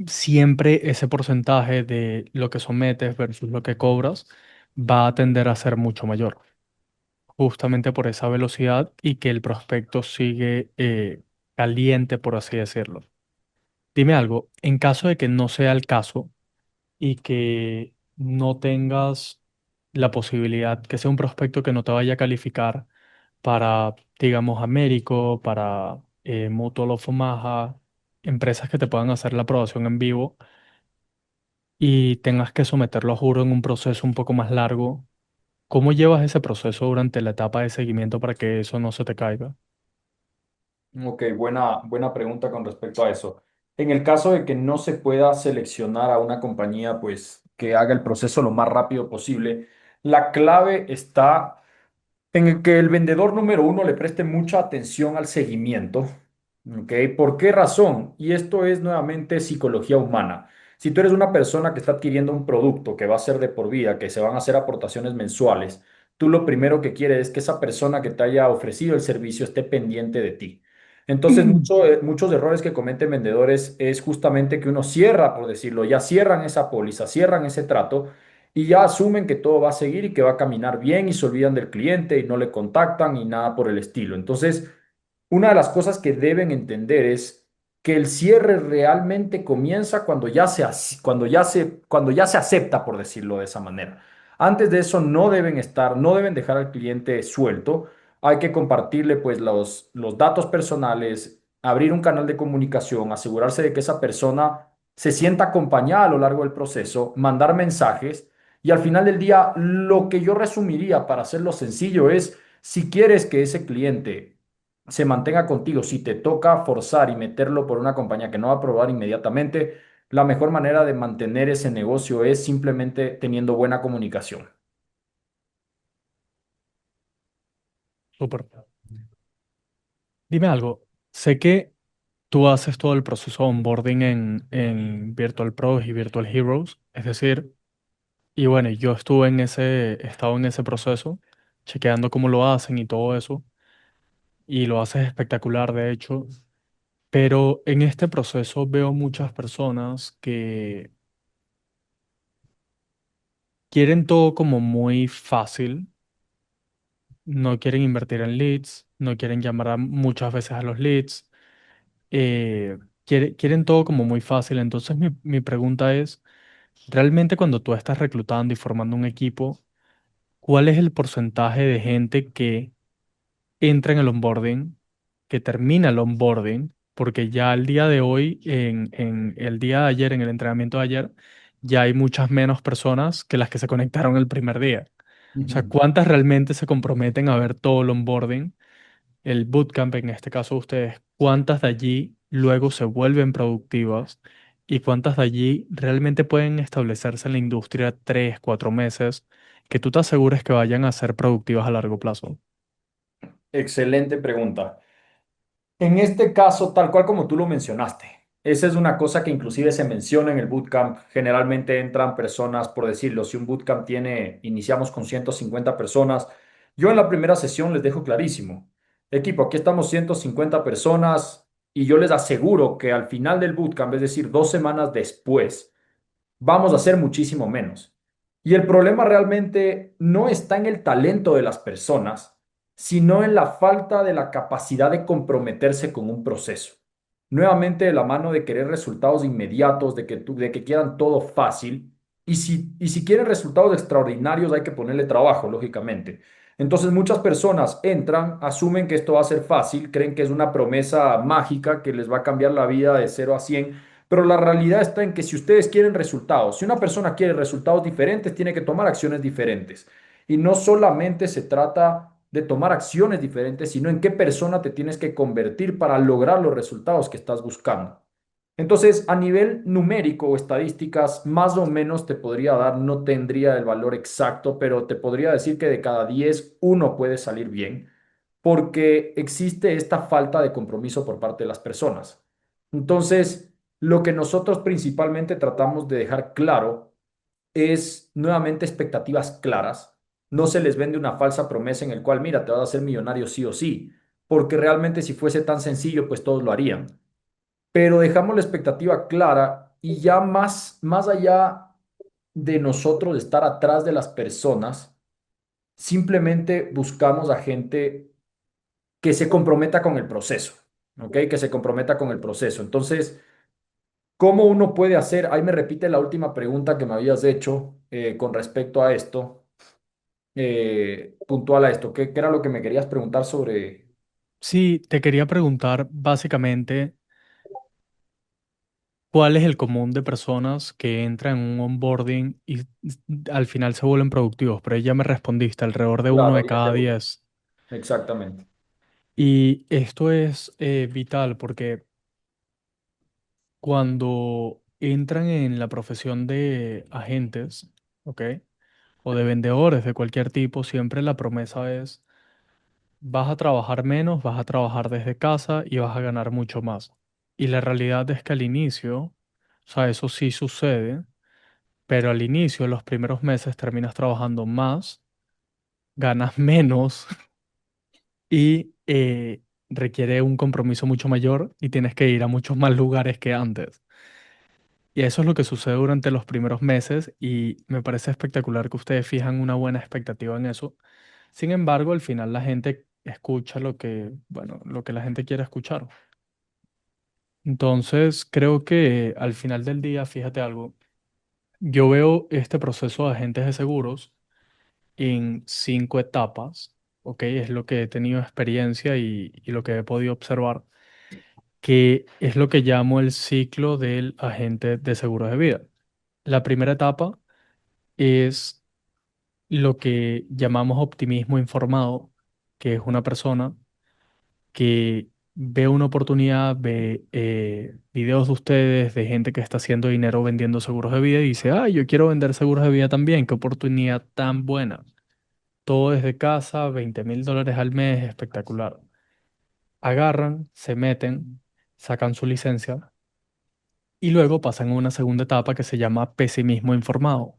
siempre ese porcentaje de lo que sometes versus lo que cobras va a tender a ser mucho mayor, justamente por esa velocidad y que el prospecto sigue caliente, por así decirlo. Dime algo, en caso de que no sea el caso y que no tengas la posibilidad, que sea un prospecto que no te vaya a calificar para, digamos, Américo, para Mutual of Omaha, empresas que te puedan hacer la aprobación en vivo y tengas que someterlo a juro en un proceso un poco más largo, ¿cómo llevas ese proceso durante la etapa de seguimiento para que eso no se te caiga? Ok, buena pregunta con respecto a eso. En el caso de que no se pueda seleccionar a una compañía, pues que haga el proceso lo más rápido posible, la clave está en el que el vendedor número uno le preste mucha atención al seguimiento. ¿Ok? ¿Por qué razón? Y esto es nuevamente psicología humana. Si tú eres una persona que está adquiriendo un producto que va a ser de por vida, que se van a hacer aportaciones mensuales, tú lo primero que quieres es que esa persona que te haya ofrecido el servicio esté pendiente de ti. Entonces, muchos errores que cometen vendedores es justamente que uno cierra, por decirlo, ya cierran esa póliza, cierran ese trato y ya asumen que todo va a seguir y que va a caminar bien y se olvidan del cliente y no le contactan y nada por el estilo. Entonces, una de las cosas que deben entender es que el cierre realmente comienza cuando ya se acepta, por decirlo de esa manera. Antes de eso no deben dejar al cliente suelto. Hay que compartirle pues los datos personales, abrir un canal de comunicación, asegurarse de que esa persona se sienta acompañada a lo largo del proceso, mandar mensajes y al final del día lo que yo resumiría para hacerlo sencillo es si quieres que ese cliente se mantenga contigo, si te toca forzar y meterlo por una compañía que no va a aprobar inmediatamente, la mejor manera de mantener ese negocio es simplemente teniendo buena comunicación. Súper. Dime algo, sé que tú haces todo el proceso de onboarding en Virtual Pros y Virtual Heroes, es decir, y bueno, yo estuve he estado en ese proceso, chequeando cómo lo hacen y todo eso, y lo haces espectacular, de hecho, pero en este proceso veo muchas personas que quieren todo como muy fácil, no quieren invertir en leads, no quieren llamar muchas veces a los leads, eh, quieren todo como muy fácil. Entonces mi pregunta es, realmente cuando tú estás reclutando y formando un equipo, ¿cuál es el porcentaje de gente que entra en el onboarding, que termina el onboarding? Porque ya el día de hoy, en el día de ayer, en el entrenamiento de ayer, ya hay muchas menos personas que las que se conectaron el primer día. O sea, Ujú. ¿cuántas realmente se comprometen a ver todo el onboarding? El bootcamp, en este caso ustedes, ¿cuántas de allí luego se vuelven productivas y cuántas de allí realmente pueden establecerse en la industria 3, 4 meses que tú te asegures que vayan a ser productivas a largo plazo? Excelente pregunta. En este caso, tal cual como tú lo mencionaste, esa es una cosa que inclusive se menciona en el bootcamp. Generalmente entran personas, por decirlo, si un bootcamp iniciamos con 150 personas, yo en la primera sesión les dejo clarísimo, equipo, aquí estamos 150 personas y yo les aseguro que al final del bootcamp, es decir, 2 semanas después, vamos a hacer muchísimo menos. Y el problema realmente no está en el talento de las personas, sino en la falta de la capacidad de comprometerse con un proceso. Nuevamente de la mano de querer resultados inmediatos, de que quieran todo fácil. Y si quieren resultados extraordinarios, hay que ponerle trabajo, lógicamente. Entonces muchas personas entran, asumen que esto va a ser fácil, creen que es una promesa mágica que les va a cambiar la vida de 0 a 100, pero la realidad está en que si ustedes quieren resultados, si una persona quiere resultados diferentes, tiene que tomar acciones diferentes. Y no solamente se trata de tomar acciones diferentes, sino en qué persona te tienes que convertir para lograr los resultados que estás buscando. Entonces, a nivel numérico o estadísticas, más o menos te podría dar, no tendría el valor exacto, pero te podría decir que de cada 10 uno puede salir bien, porque existe esta falta de compromiso por parte de las personas. Entonces, lo que nosotros principalmente tratamos de dejar claro es nuevamente expectativas claras. No se les vende una falsa promesa en el cual, mira, te vas a hacer millonario sí o sí, porque realmente si fuese tan sencillo, pues todos lo harían. Pero dejamos la expectativa clara y ya más allá de nosotros estar atrás de las personas, simplemente buscamos a gente que se comprometa con el proceso, ¿ok? Que se comprometa con el proceso. Entonces, ¿cómo uno puede hacer? Ahí me repite la última pregunta que me habías hecho con respecto a esto, puntual a esto. ¿Qué era lo que me querías preguntar sobre? Sí, te quería preguntar básicamente cuál es el común de personas que entran en un onboarding y al final se vuelven productivos, pero ahí ya me respondiste, alrededor de uno Claro, de cada 10. exactamente. Y esto es vital porque cuando entran en la profesión de agentes, ¿ok? O de vendedores de cualquier tipo, siempre la promesa es, vas a trabajar menos, vas a trabajar desde casa y vas a ganar mucho más. Y la realidad es que al inicio, o sea, eso sí sucede, pero al inicio, los primeros meses terminas trabajando más, ganas menos y requiere un compromiso mucho mayor y tienes que ir a muchos más lugares que antes. Y eso es lo que sucede durante los primeros meses y me parece espectacular que ustedes fijan una buena expectativa en eso. Sin embargo, al final la gente escucha lo que, bueno, lo que la gente quiere escuchar. Entonces, creo que al final del día, fíjate algo, yo veo este proceso de agentes de seguros en 5 etapas, ¿ok? Es lo que he tenido experiencia y lo que he podido observar, que es lo que llamo el ciclo del agente de seguros de vida. La primera etapa es lo que llamamos optimismo informado, que es una persona que ve una oportunidad, ve videos de ustedes, de gente que está haciendo dinero vendiendo seguros de vida y dice, ah, yo quiero vender seguros de vida también, qué oportunidad tan buena. Todo desde casa, $20,000 al mes, espectacular. Agarran, se meten, sacan su licencia y luego pasan a una segunda etapa que se llama pesimismo informado,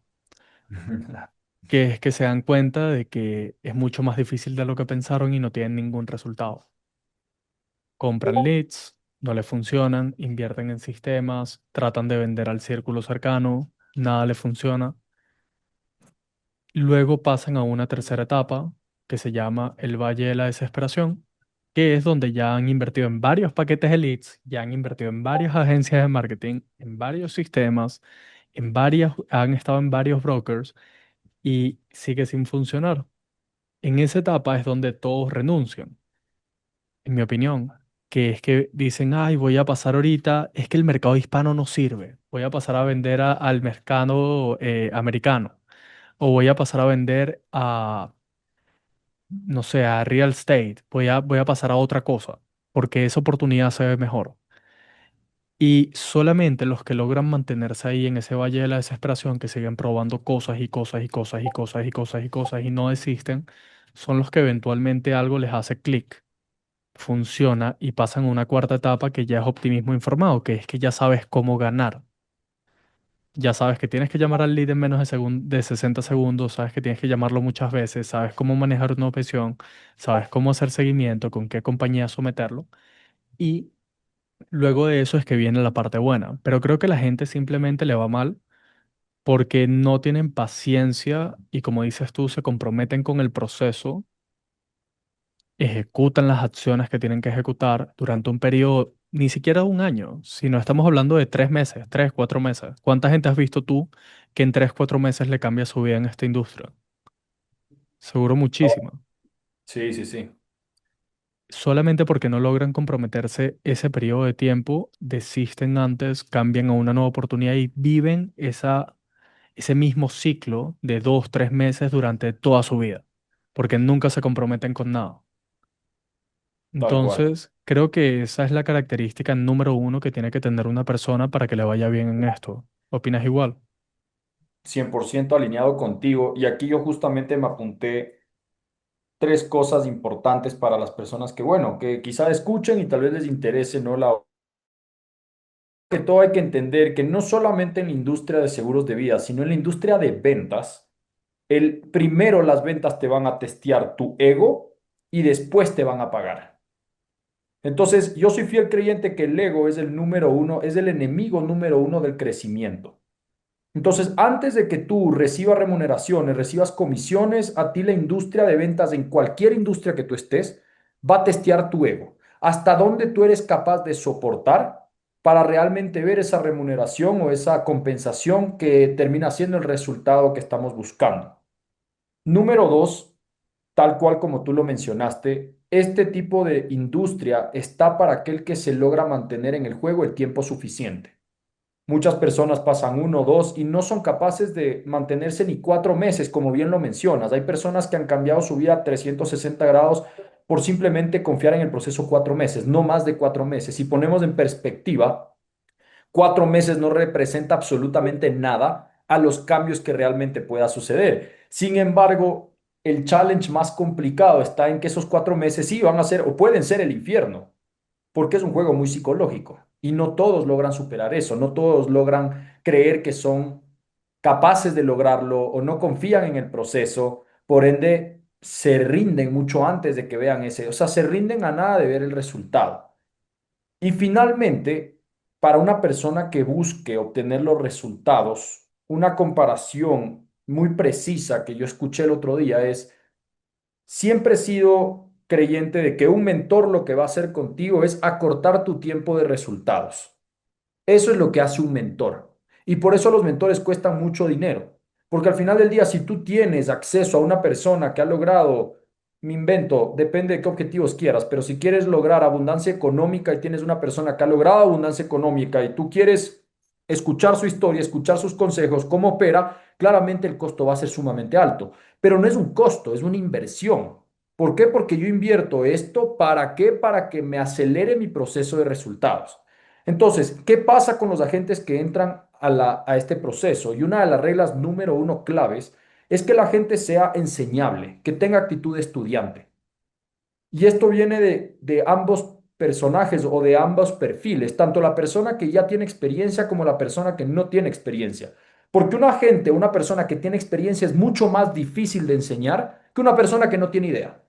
que es que se dan cuenta de que es mucho más difícil de lo que pensaron y no tienen ningún resultado. Compran leads, no les funcionan, invierten en sistemas, tratan de vender al círculo cercano, nada les funciona. Luego pasan a una tercera etapa que se llama el Valle de la Desesperación, que es donde ya han invertido en varios paquetes de leads, ya han invertido en varias agencias de marketing, en varios sistemas, han estado en varios brokers y sigue sin funcionar. En esa etapa es donde todos renuncian, en mi opinión, que es que dicen, ay, voy a pasar ahorita, es que el mercado hispano no sirve, voy a pasar a vender al mercado americano o voy a pasar a vender a, no sé, a real estate, voy a pasar a otra cosa, porque esa oportunidad se ve mejor. Y solamente los que logran mantenerse ahí en ese valle de la desesperación, que siguen probando cosas y cosas y cosas y cosas y cosas y cosas y no desisten, son los que eventualmente algo les hace clic, funciona y pasan a una cuarta etapa que ya es optimismo informado, que es que ya sabes cómo ganar. Ya sabes que tienes que llamar al lead en menos de 60 segundos, sabes que tienes que llamarlo muchas veces, sabes cómo manejar una objeción, sabes cómo hacer seguimiento, con qué compañía someterlo. Y luego de eso es que viene la parte buena. Pero creo que la gente simplemente le va mal porque no tienen paciencia y como dices tú, se comprometen con el proceso, ejecutan las acciones que tienen que ejecutar durante un periodo, ni siquiera de un año, sino estamos hablando de 3 meses, 3, 4 meses. ¿Cuánta gente has visto tú que en 3, 4 meses le cambia su vida en esta industria? Seguro muchísima. Sí, sí, sí, Solamente porque no logran comprometerse ese periodo de tiempo, desisten antes, cambian a una nueva oportunidad y viven ese mismo ciclo de 2, 3 meses durante toda su vida, porque nunca se comprometen con nada. tal cual. Entonces, creo que esa es la característica número uno que tiene que tener una persona para que le vaya bien en esto. ¿Opinas igual? 100% alineado contigo. Y aquí yo justamente me apunté tres cosas importantes para las personas que, bueno, que quizá escuchen y tal vez les interese, ¿no? Que todo hay que entender que no solamente en la industria de seguros de vida, sino en la industria de ventas, primero las ventas te van a testear tu ego y después te van a pagar. Entonces, yo soy fiel creyente que el ego es el número uno, es el enemigo número uno del crecimiento. Entonces, antes de que tú recibas remuneraciones, recibas comisiones, a ti la industria de ventas, en cualquier industria que tú estés, va a testear tu ego. Hasta dónde tú eres capaz de soportar para realmente ver esa remuneración o esa compensación que termina siendo el resultado que estamos buscando. Número dos, tal cual como tú lo mencionaste, este tipo de industria está para aquel que se logra mantener en el juego el tiempo suficiente. Muchas personas pasan 1, 2 y no son capaces de mantenerse ni 4 meses, como bien lo mencionas. Hay personas que han cambiado su vida a 360 grados por simplemente confiar en el proceso 4 meses, no más de 4 meses. Si ponemos en perspectiva, 4 meses no representa absolutamente nada a los cambios que realmente pueda suceder. Sin embargo, el challenge más complicado está en que esos 4 meses sí van a ser o pueden ser el infierno porque es un juego muy psicológico y no todos logran superar eso, no todos logran creer que son capaces de lograrlo o no confían en el proceso, por ende se rinden mucho antes de que vean ese, o sea, se rinden a nada de ver el resultado. Y finalmente, para una persona que busque obtener los resultados, una comparación muy precisa que yo escuché el otro día es, siempre he sido creyente de que un mentor lo que va a hacer contigo es acortar tu tiempo de resultados. Eso es lo que hace un mentor. Y por eso los mentores cuestan mucho dinero. Porque al final del día, si tú tienes acceso a una persona que ha logrado, me invento, depende de qué objetivos quieras, pero si quieres lograr abundancia económica y tienes una persona que ha logrado abundancia económica y tú quieres escuchar su historia, escuchar sus consejos, cómo opera, claramente el costo va a ser sumamente alto. Pero no es un costo, es una inversión. ¿Por qué? Porque yo invierto esto, ¿para qué? Para que me acelere mi proceso de resultados. Entonces, ¿qué pasa con los agentes que entran a este proceso? Y una de las reglas número uno claves es que la gente sea enseñable, que tenga actitud de estudiante. Y esto viene de ambos personajes o de ambos perfiles, tanto la persona que ya tiene experiencia como la persona que no tiene experiencia. Porque un agente, una persona que tiene experiencia es mucho más difícil de enseñar que una persona que no tiene idea.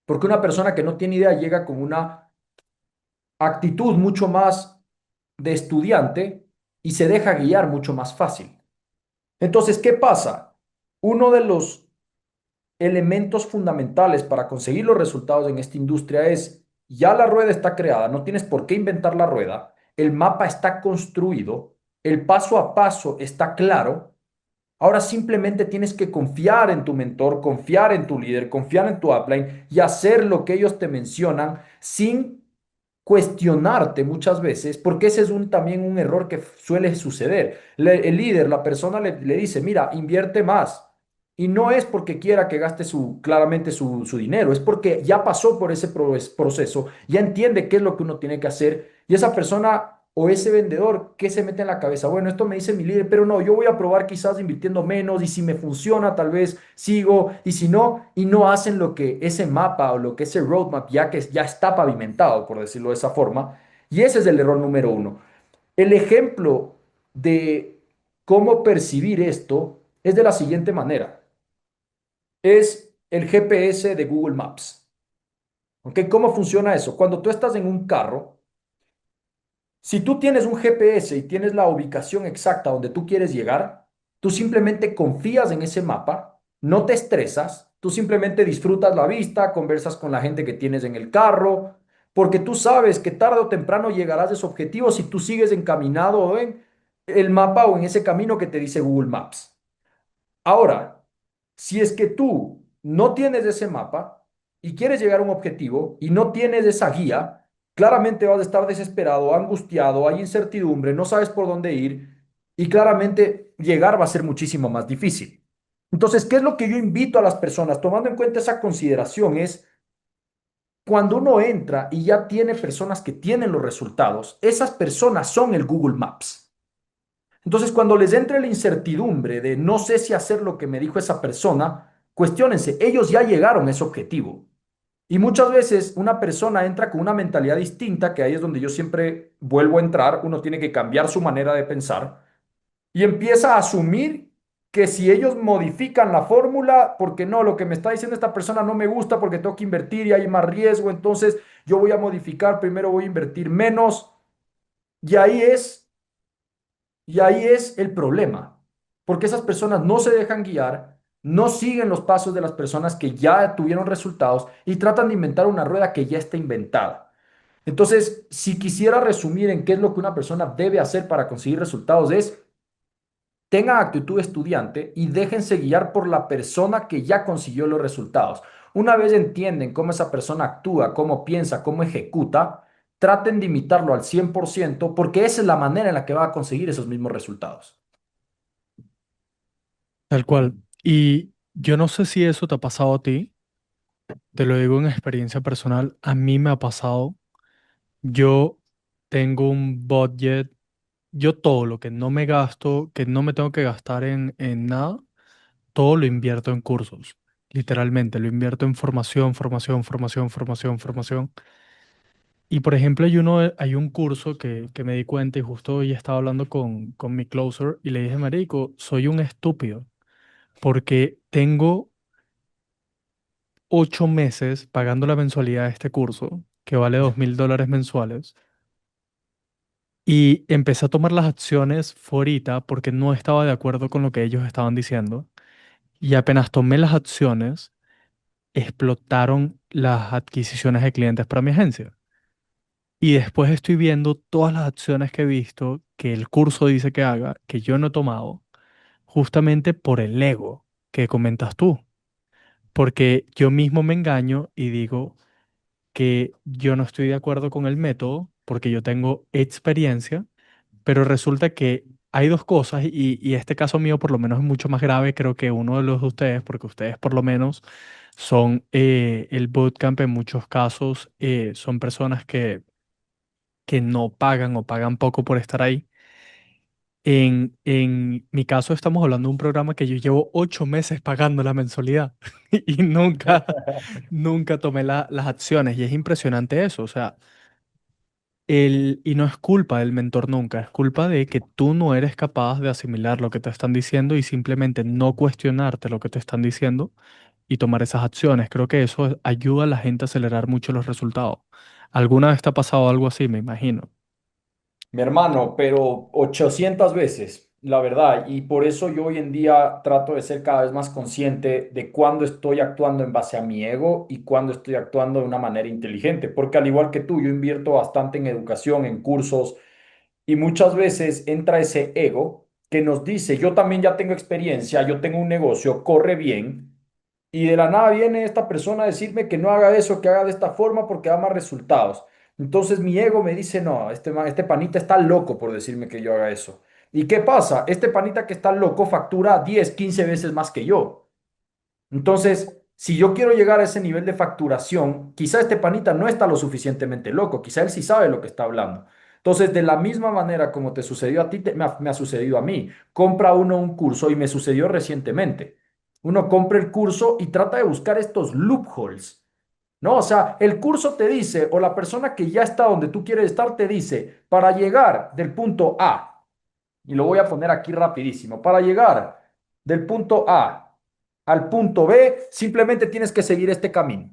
Porque una persona que no tiene idea llega con una actitud mucho más de estudiante y se deja guiar mucho más fácil. Entonces, ¿qué pasa? Uno de los elementos fundamentales para conseguir los resultados en esta industria es, ya la rueda está creada, no tienes por qué inventar la rueda, el mapa está construido, el paso a paso está claro. Ahora simplemente tienes que confiar en tu mentor, confiar en tu líder, confiar en tu upline y hacer lo que ellos te mencionan sin cuestionarte muchas veces, porque ese es también un error que suele suceder. El líder, la persona le dice, mira, invierte más. Y no es porque quiera que gaste claramente su dinero, es porque ya pasó por ese proceso, ya entiende qué es lo que uno tiene que hacer y esa persona o ese vendedor, ¿qué se mete en la cabeza? Bueno, esto me dice mi líder, pero no, yo voy a probar quizás invirtiendo menos y si me funciona, tal vez sigo y si no, y no hacen lo que ese mapa o lo que ese roadmap ya que ya está pavimentado, por decirlo de esa forma. Y ese es el error número uno. El ejemplo de cómo percibir esto es de la siguiente manera. Es el GPS de Google Maps. ¿Ok? ¿Cómo funciona eso? Cuando tú estás en un carro, si tú tienes un GPS y tienes la ubicación exacta donde tú quieres llegar, tú simplemente confías en ese mapa, no te estresas, tú simplemente disfrutas la vista, conversas con la gente que tienes en el carro, porque tú sabes que tarde o temprano llegarás a ese objetivo si tú sigues encaminado en el mapa o en ese camino que te dice Google Maps. Ahora, si es que tú no tienes ese mapa y quieres llegar a un objetivo y no tienes esa guía, claramente vas a estar desesperado, angustiado, hay incertidumbre, no sabes por dónde ir y claramente llegar va a ser muchísimo más difícil. Entonces, ¿qué es lo que yo invito a las personas, tomando en cuenta esa consideración? Es cuando uno entra y ya tiene personas que tienen los resultados, esas personas son el Google Maps. Entonces, cuando les entre la incertidumbre de no sé si hacer lo que me dijo esa persona, cuestiónense, ellos ya llegaron a ese objetivo. Y muchas veces una persona entra con una mentalidad distinta, que ahí es donde yo siempre vuelvo a entrar, uno tiene que cambiar su manera de pensar y empieza a asumir que si ellos modifican la fórmula, porque no, lo que me está diciendo esta persona no me gusta porque tengo que invertir y hay más riesgo, entonces yo voy a modificar, primero voy a invertir menos. Y ahí es y ahí es el problema, porque esas personas no se dejan guiar, no siguen los pasos de las personas que ya tuvieron resultados y tratan de inventar una rueda que ya está inventada. Entonces, si quisiera resumir en qué es lo que una persona debe hacer para conseguir resultados, es tengan actitud de estudiante y déjense guiar por la persona que ya consiguió los resultados. Una vez entienden cómo esa persona actúa, cómo piensa, cómo ejecuta, traten de imitarlo al 100% porque esa es la manera en la que va a conseguir esos mismos resultados. Tal cual. Y yo no sé si eso te ha pasado a ti, te lo digo en experiencia personal, a mí me ha pasado. Yo tengo un budget, yo todo lo que no me gasto, que no me tengo que gastar en nada, todo lo invierto en cursos. Literalmente, lo invierto en formación, formación, formación, formación, formación. Y por ejemplo, hay un curso que me di cuenta y justo hoy estaba hablando con mi closer y le dije, Marico, soy un estúpido porque tengo 8 meses pagando la mensualidad de este curso, que vale $2.000 mensuales, y empecé a tomar las acciones ahorita porque no estaba de acuerdo con lo que ellos estaban diciendo. Y apenas tomé las acciones, explotaron las adquisiciones de clientes para mi agencia. Y después estoy viendo todas las acciones que he visto que el curso dice que haga, que yo no he tomado, justamente por el ego que comentas tú. Porque yo mismo me engaño y digo que yo no estoy de acuerdo con el método porque yo tengo experiencia, pero resulta que hay dos cosas y este caso mío por lo menos es mucho más grave creo que uno de los de ustedes, porque ustedes por lo menos son el bootcamp en muchos casos, son personas que no pagan o pagan poco por estar ahí. En mi caso estamos hablando de un programa que yo llevo 8 meses pagando la mensualidad y nunca tomé las acciones y es impresionante eso. O sea, y no es culpa del mentor nunca, es culpa de que tú no eres capaz de asimilar lo que te están diciendo y simplemente no cuestionarte lo que te están diciendo y tomar esas acciones. Creo que eso ayuda a la gente a acelerar mucho los resultados. ¿Alguna vez te ha pasado algo así? Me imagino. Mi hermano, pero 800 veces, la verdad, y por eso yo hoy en día trato de ser cada vez más consciente de cuándo estoy actuando en base a mi ego y cuándo estoy actuando de una manera inteligente, porque al igual que tú, yo invierto bastante en educación, en cursos, y muchas veces entra ese ego que nos dice, yo también ya tengo experiencia, yo tengo un negocio, corre bien, y de la nada viene esta persona a decirme que no haga eso, que haga de esta forma porque da más resultados. Entonces mi ego me dice, no, este panita está loco por decirme que yo haga eso. ¿Y qué pasa? Este panita que está loco factura 10, 15 veces más que yo. Entonces, si yo quiero llegar a ese nivel de facturación, quizá este panita no está lo suficientemente loco, quizá él sí sabe lo que está hablando. Entonces, de la misma manera como te sucedió a ti, me ha sucedido a mí. Compra uno un curso y me sucedió recientemente. Uno compra el curso y trata de buscar estos loopholes, ¿no? O sea, el curso te dice, o la persona que ya está donde tú quieres estar te dice, para llegar del punto A, y lo voy a poner aquí rapidísimo. Para llegar del punto A al punto B, simplemente tienes que seguir este camino.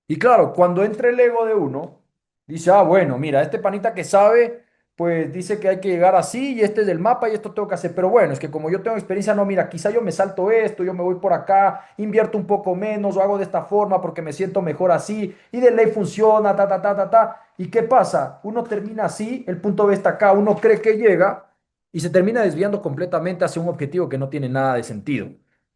Y claro, cuando entra el ego de uno, dice, ah, bueno, mira, este panita que sabe, pues dice que hay que llegar así y este es el mapa y esto tengo que hacer. Pero bueno, es que como yo tengo experiencia, no, mira, quizá yo me salto esto, yo me voy por acá, invierto un poco menos o hago de esta forma porque me siento mejor así y de ley funciona, ta, ta, ta, ta, ta. ¿Y qué pasa? Uno termina así, el punto B está acá, uno cree que llega y se termina desviando completamente hacia un objetivo que no tiene nada de sentido.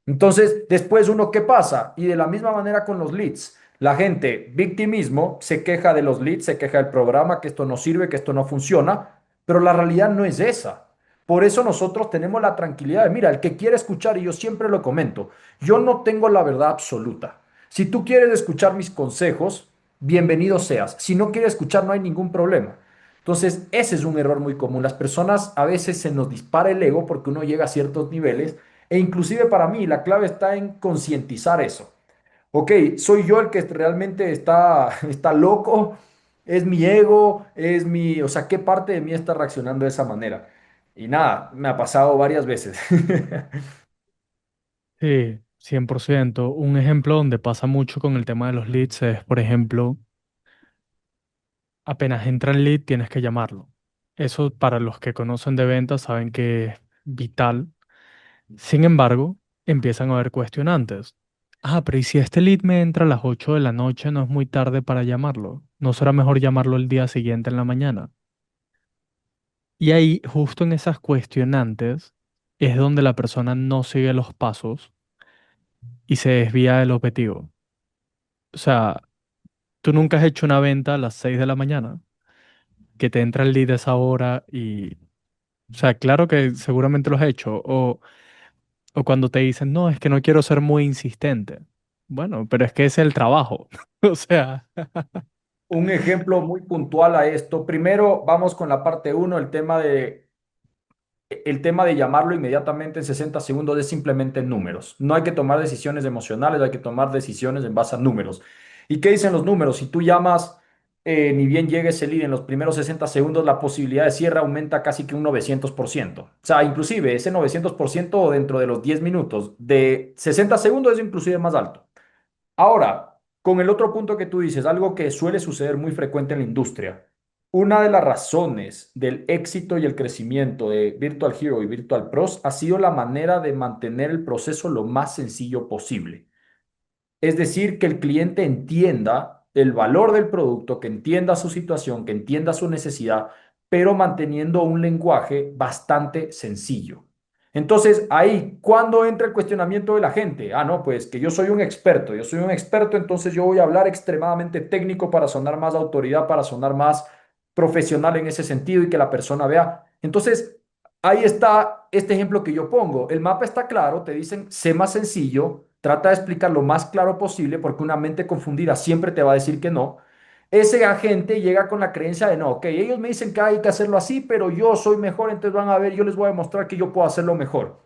Entonces, después uno, ¿qué pasa? Y de la misma manera con los leads. La gente, victimismo, se queja de los leads, se queja del programa, que esto no sirve, que esto no funciona, pero la realidad no es esa. Por eso nosotros tenemos la tranquilidad de, mira, el que quiere escuchar, y yo siempre lo comento, yo no tengo la verdad absoluta. Si tú quieres escuchar mis consejos, bienvenido seas. Si no quieres escuchar, no hay ningún problema. Entonces, ese es un error muy común. Las personas a veces se nos dispara el ego porque uno llega a ciertos niveles e inclusive para mí la clave está en concientizar eso. Ok, soy yo el que realmente está loco, es mi ego, o sea, ¿qué parte de mí está reaccionando de esa manera? Y nada, me ha pasado varias veces. Sí, 100%. Un ejemplo donde pasa mucho con el tema de los leads es, por ejemplo, apenas entra el lead tienes que llamarlo. Eso para los que conocen de ventas saben que es vital. Sin embargo, empiezan a haber cuestionantes. Ah, pero ¿y si este lead me entra a las 8 de la noche, no es muy tarde para llamarlo? ¿No será mejor llamarlo el día siguiente en la mañana? Y ahí, justo en esas cuestionantes, es donde la persona no sigue los pasos y se desvía del objetivo. O sea, tú nunca has hecho una venta a las 6 de la mañana, que te entra el lead a esa hora y, o sea, claro que seguramente lo has hecho. O cuando te dicen, no, es que no quiero ser muy insistente. Bueno, pero es que es el trabajo. O sea, Un ejemplo muy puntual a esto. Primero, vamos con la parte uno, el tema de llamarlo inmediatamente en 60 segundos es simplemente números. No hay que tomar decisiones emocionales, hay que tomar decisiones en base a números. ¿Y qué dicen los números? Si tú llamas, ni bien llegue ese lead en los primeros 60 segundos, la posibilidad de cierre aumenta casi que un 900%. O sea, inclusive ese 900% dentro de los 10 minutos de 60 segundos es inclusive más alto. Ahora, con el otro punto que tú dices, algo que suele suceder muy frecuente en la industria, una de las razones del éxito y el crecimiento de Virtual Hero y Virtual Pros ha sido la manera de mantener el proceso lo más sencillo posible. Es decir, que el cliente entienda el valor del producto, que entienda su situación, que entienda su necesidad, pero manteniendo un lenguaje bastante sencillo. Entonces, ahí, ¿cuándo entra el cuestionamiento de la gente? Ah, no, pues que yo soy un experto, entonces yo voy a hablar extremadamente técnico para sonar más autoridad, para sonar más profesional en ese sentido y que la persona vea. Entonces, ahí está este ejemplo que yo pongo. El mapa está claro, te dicen, sé más sencillo, trata de explicar lo más claro posible porque una mente confundida siempre te va a decir que no. Ese agente llega con la creencia de no, ok, ellos me dicen que hay que hacerlo así, pero yo soy mejor, entonces van a ver, yo les voy a demostrar que yo puedo hacerlo mejor.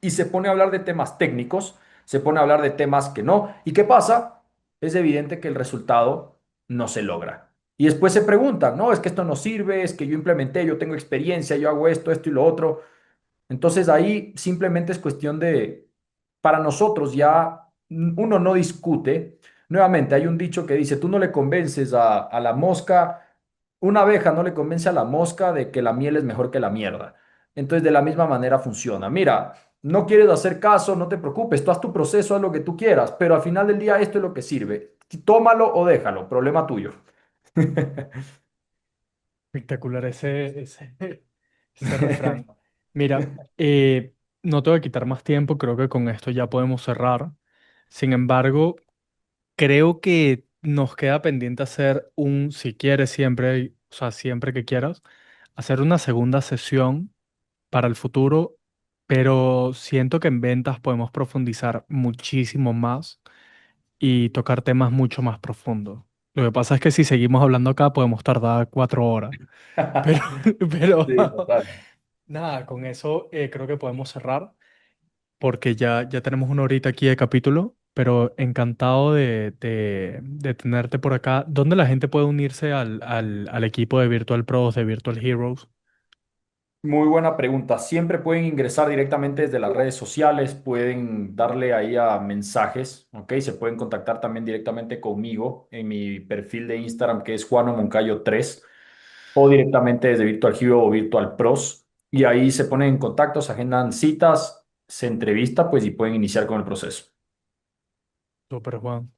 Y se pone a hablar de temas técnicos, se pone a hablar de temas que no. ¿Y qué pasa? Es evidente que el resultado no se logra. Y después se preguntan, no, es que esto no sirve, es que yo implementé, yo tengo experiencia, yo hago esto, esto y lo otro. Entonces ahí simplemente es cuestión de, para nosotros ya uno no discute. Nuevamente, hay un dicho que dice, tú no le convences a la mosca, una abeja no le convence a la mosca de que la miel es mejor que la mierda. Entonces de la misma manera funciona. Mira, no quieres hacer caso, no te preocupes, tú haz tu proceso, haz lo que tú quieras, pero al final del día esto es lo que sirve. Tómalo o déjalo, problema tuyo. Espectacular ese refrán. Mira, no te voy a quitar más tiempo, creo que con esto ya podemos cerrar. Sin embargo, creo que nos queda pendiente hacer si quieres siempre, o sea, siempre que quieras, hacer una segunda sesión para el futuro, pero siento que en ventas podemos profundizar muchísimo más y tocar temas mucho más profundos. Lo que pasa es que si seguimos hablando acá podemos tardar 4 horas, pero, pero Sí, total. nada, con eso creo que podemos cerrar porque ya tenemos una horita aquí de capítulo, pero encantado de tenerte por acá. ¿Dónde la gente puede unirse al equipo de Virtual Pros, de Virtual Heroes? Muy buena pregunta. Siempre pueden ingresar directamente desde las redes sociales, pueden darle ahí a mensajes, ¿ok? Se pueden contactar también directamente conmigo en mi perfil de Instagram que es Juano Moncayo 3 o directamente desde Virtual Hero o Virtual Pros y ahí se ponen en contacto, se agendan citas, se entrevista pues y pueden iniciar con el proceso. Super Juan.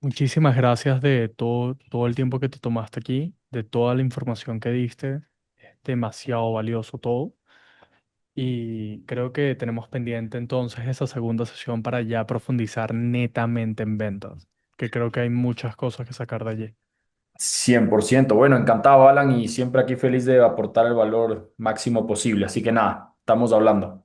Muchísimas gracias de todo el tiempo que te tomaste aquí, de toda la información que diste. Es demasiado valioso todo. Y creo que tenemos pendiente entonces esa segunda sesión para ya profundizar netamente en ventas, que creo que hay muchas cosas que sacar de allí. 100%. Bueno, encantado, Alan, y siempre aquí feliz de aportar el valor máximo posible. Así que nada, estamos hablando.